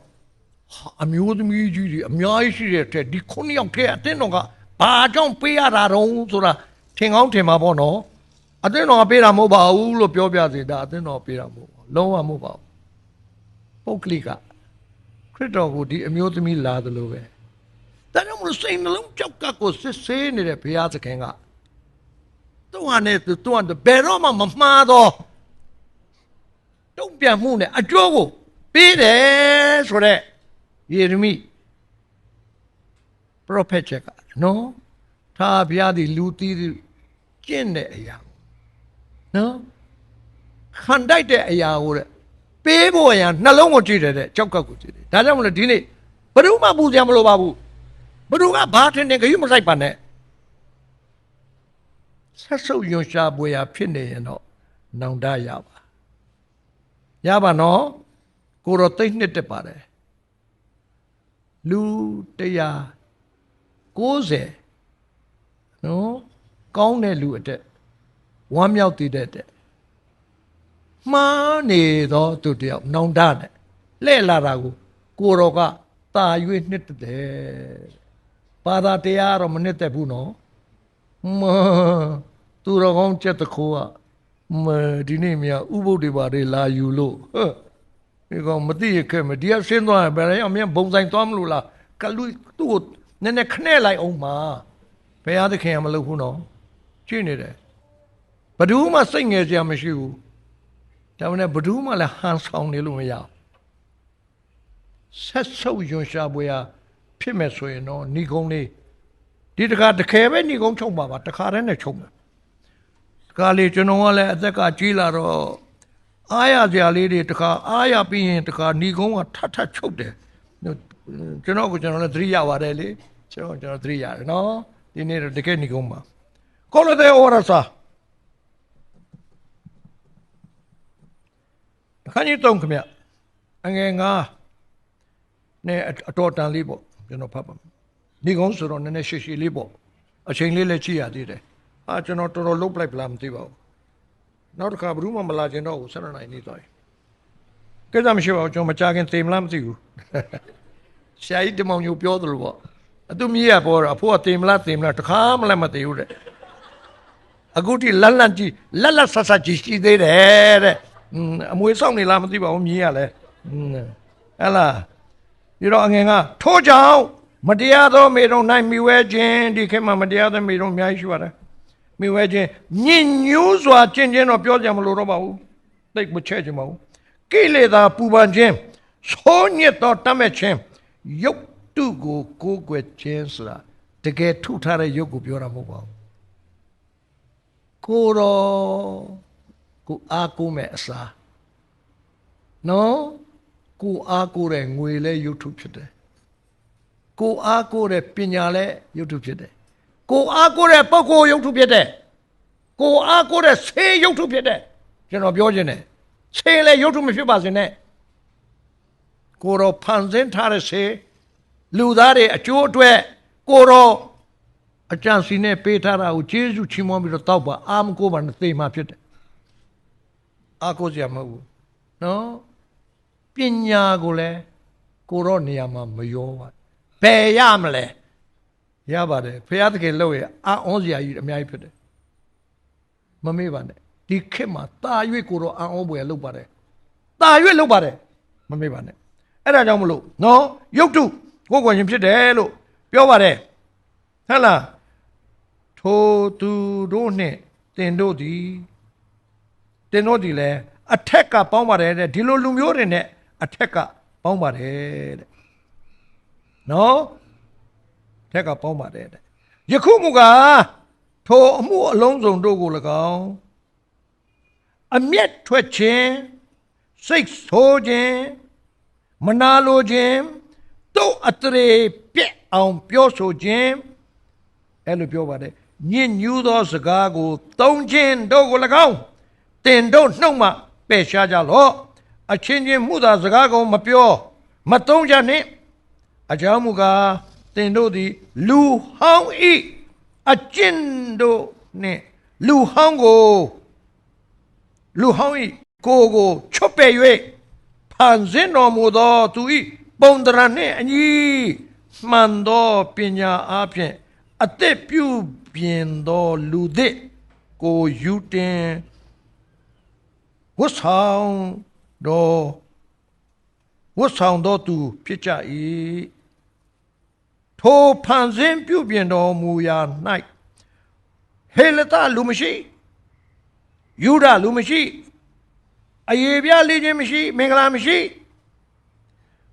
အမျိုးသမီးကြီးတွေအများကြီးရှိတဲ့ထက်ဒီ9ယောက်ထဲအတင်းတော်ကဘာကြောင့်ပေးရတာတုံးဆိုတာထင်ကောင်းထင်မှာပေါ့နော်အတင်းတော်ကပေးတာမဟုတ်ပါဘူးလို့ပြောပြစေတာအတင်းတော်ပေးတာမဟုတ်ပါဘူးလုံးဝမဟုတ်ပါဘူးပုဂ္ဂလိကခရစ်တော်ကိုဒီအမျိုးသမီးလာသလိုပဲဒါကြောင့်မလို့စိတ်နှလုံးကြောက်ကပ်ကိုစစ်ဆေးနေတဲ့ဘုရားသခင်ကသူ့ဟာနဲ့သူ့ဟာဘယ်တော့မှမမှားတော့တုံ့ပြန်မှုနဲ့အကျိုးကိုပေးတယ်ဆိုတဲ့ယေရမိပရောဖက်ချက်ကနော်သာဘုရားဒီလူတီးကျင့်တဲ့အရာနော်ခံတိုက်တဲ့အရာကိုတဲ့ပေးဖို့အရာနှလုံးကိုကြည့်တယ်တဲ့ကြောက်ကပ်ကိုကြည့်တယ်ဒါကြောင့်မလို့ဒီနေ့ဘယ်သူမှပူစရာမလိုပါဘူးဘယ်သူကဘာထင်နေကြရွမဆိုင်ပါနဲ့ဆက်ဆုပ်ယွန်ရှားပွေရာဖြစ်နေရင်တော့နောင်တရပါနော်ကိုတော့သိနှစ်တက်ပါတယ်လူ190နော်ကောင်းတဲ့လူအတက်ဝမ်းမြောက်တည်တဲ့မှားနေတော့သူတယောက်နောင်တနဲ့လှဲ့လာတာကိုတော်ကတာ၍နှစ်တယ်ဘာသာတရားတော့မနှစ်သက်ဘူးနော်သူတော်ကောင်းချက်တခိုးကဒီနေ့မြဥပုပ်တွေပါတွေလာယူလို့ဒီကောင်မသိရခဲ့မဒီကဆင်းသွားဘယ်လဲအမြင်ဘုံဆိုင်သွားမလို့လားကလူသူ့ကိုနည်းနည်းခနဲ့လိုက်အောင်ပါဘုရားသခင်ကမလုပ်ဘူးနော်ကြည့်နေတယ်ဘဒူးမှစိတ်ငယ်စရာမရှိဘူးဒါမှလည်းဘဒူးမှလည်းဟန်ဆောင်နေလို့မရဆက်ဆုပ်ယွန်ရှာပွေဖြစ်မယ်ဆိုရင်တော့ဏီကုန်းလေးဒီတခါတခဲပဲဏီကုန်းချုပ်ပါတခါတည်းနဲ့ချုပ်မယ်တခါလေကျွန်တော်ကလည်းအသက်ကကြီးလာတော့အားရစရာလေးတွေတခါအားရပြီးရင်တခါဏီကုန်းကထပ်ချုပ်တယ်ကျွန်တော်လည်းသတိရပါတယ်လေကျွန်တော်သတိရတယ်နော်ဒီနေ့တော့တကယ်ဏီကုန်းပါကောလတဲ့ဩရစာခန်းကြီးတုံးခမအငယ်9နဲ့အတော်တန်လေးပေါ့ကျွန်တော်ဖတ်ပါဏီကုန်းဆိုတော့နည်းနည်းရှည်ရှည်လေးပေါ့အချိန်လေးလည်းကြည့်ရသေးတယ်ကျွန်တော်တော်လုံးပလိုက်ပလားမသိပါဘူးနောက်တစ်ခါဘယ်သူမှမလာကျင်တော့ဘူး7နိုင်နေသွားပြီကိစ္စမရှိပါဘူးကျွန်တော်မကြခင်သေမလားမသိဘူးဆရာကြီးတမောင်ညိုပြောသလိုပေါ့သူမြည်ရပေါ်တော့အဖိုးကသေမလားတခါမှလည်းမသေဘူးတဲ့အခုထိလက်ကြည့်လက်ဆက်ကြည့်ရှိသေးတယ်တဲ့အမွေဆောင်နေလားမသိပါဘူးမြည်ရလဲဟဲ့လားဒီတော့အငယ်ကထိုးကြောင်မတရားသောမေတော်၌မိဝဲခြင်းဒီခေတ်မှာမတရားသောမေတော်အများကြီးရှိပါတယ်မိဝဲခြင်းညင်ညူးစွာကျင့်ခြင်းတော့ပြောကြမလို့တော့ပါဘူးသိမချဲ့ခြင်းမဟုတ်ကိလေသာပူပန်ခြင်းဆိုးညစ်သောတတ်မဲ့ခြင်းရုပ်တုကိုကိုးကွယ်ခြင်းဆိုတာတကယ်ထုထားတဲ့ရုပ်ကိုပြောတာမဟုတ်ပါဘူးကိုတော်ကိုအားကိုးမဲ့အစားနော်ကိုအားကိုးတဲ့ငွေလဲရုပ်ထုဖြစ်တယ်ကိုအားကိုးတဲ့ပညာလဲရုပ်ထုဖြစ်တယ်ကိုအားကိုးတဲ့ပုဂ္ဂိုလ်ရုပ်ထုဖြစ်တယ်ကိုအားကိုးတဲ့ဆေးရုပ်ထုဖြစ်တယ်ကျွန်တော်ပြောခြင်းတယ်ဆေးလဲရုပ်ထုမဖြစ်ပါစေနဲ့ကိုတော်ဖန်ဆင်းထားတဲ့ဆေးလူသားတွေအကျိုးအတွက်ကိုတော်အကြံစီနဲ့ပေးထားတာကိုကျေးဇူးချီးမွမ်းပြီးတော့တောက်ပါအာမကိုးပါနဲ့သိမှဖြစ်တယ်အာကိုးစရာမဟုတ်ဘူးနော်ပညာကိုလည်းကိုတော်နေရာမှာမရောပါဘယ်ရမလဲရပါတယ်ဘုရားသခင်လုပ်ရအာဩစရာကြီးအများကြီးဖြစ်တယ်မမေ့ပါနဲ့ဒီခေတ်မှာတာ၍ကိုတော်အာဩပွဲလုပ်ပါတယ်တာ၍လုပ်ပါတယ်မမေ့ပါနဲ့ အဲ့ဒါကြောင့်မလို့နော်ရုပ်တုကိုယ်ကွယ်ခြင်းဖြစ်တယ်လို့ပြောပါတယ်ဟဲ့လားထိုသူတို့နှင့်တင်တို့သည်လည်းအထက်ကပေါင်းပါတယ်တဲ့ဒီလိုလူမျိုးတွေနဲ့အထက်ကပေါင်းပါတယ်တဲ့နော်ထက်ကပေါင်းပါတယ်တဲ့ယခုမူကားထိုအမှုအလုံးစုံတို့ကို၎င်းအမျက်ထွက်ခြင်းစိတ်ဆိုးခြင်းမနာလိုခြင်းတို့အတရေပြက်အောင်ပြောဆိုခြင်းအဲ့လိုပြောပါတယ်ညစ်ညူးသောစကားကိုသုံးခြင်းတို့ကို၎င်းတင်တို့နှုတ်မှပယ်ရှားကြလော့အချင်းချင်းမှုသာစကားကိုမပြောမသုံးကြနှင့်အကြောင်းမူကားတင်တို့သည်လူဟောင်းဤအကျင့်တို့နှင့်လူဟောင်းဤကိုချွတ်ပယ်၍ဖန်ဆင်းတော်မူသောသူဤပုံသဏ္ဍာန်နှင့်အညီမှန်သောပညာအားဖြင့်အသက်ပြုပြင်သောလူသစ်ကိုယူတင်ဝတ်ဆောင်သောသူဖြစ်ကြ၏ထိုဖန်ဆင်းပြုပြင်တော်မူရာ၌ဟေလသလူမရှိယူဒလူမရှိအယေပြလေးခြင်းမရှိမင်္ဂလာမရှိ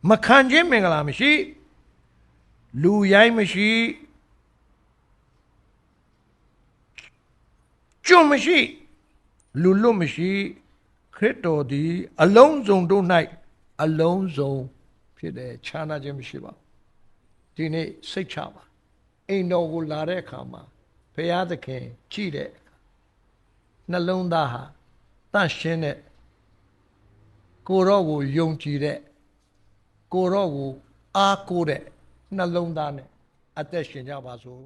မခံခြင်းမင်္ဂလာမရှိလူရိုင်းမရှိကျွတ်မရှိလူလွတ်မရှိခရစ်တော်သည်အလုံးစုံတို့၌အလုံးစုံဖြစ်တယ်ခြားနာခြင်းမရှိပါဘူးဒီနေ့စိတ်ချပါအိမ်တော်ကိုလာတဲ့အခါမှာဘုရားသခင်ကြည့်တဲ့နှလုံးသားဟာတန့်ရှင်းတဲ့ကိုရောကိုယုံကြည်တဲ့ကိုရောကိုအားကိုးတဲ့နှလုံးသားနဲ့အသက်ရှင်ကြပါစို့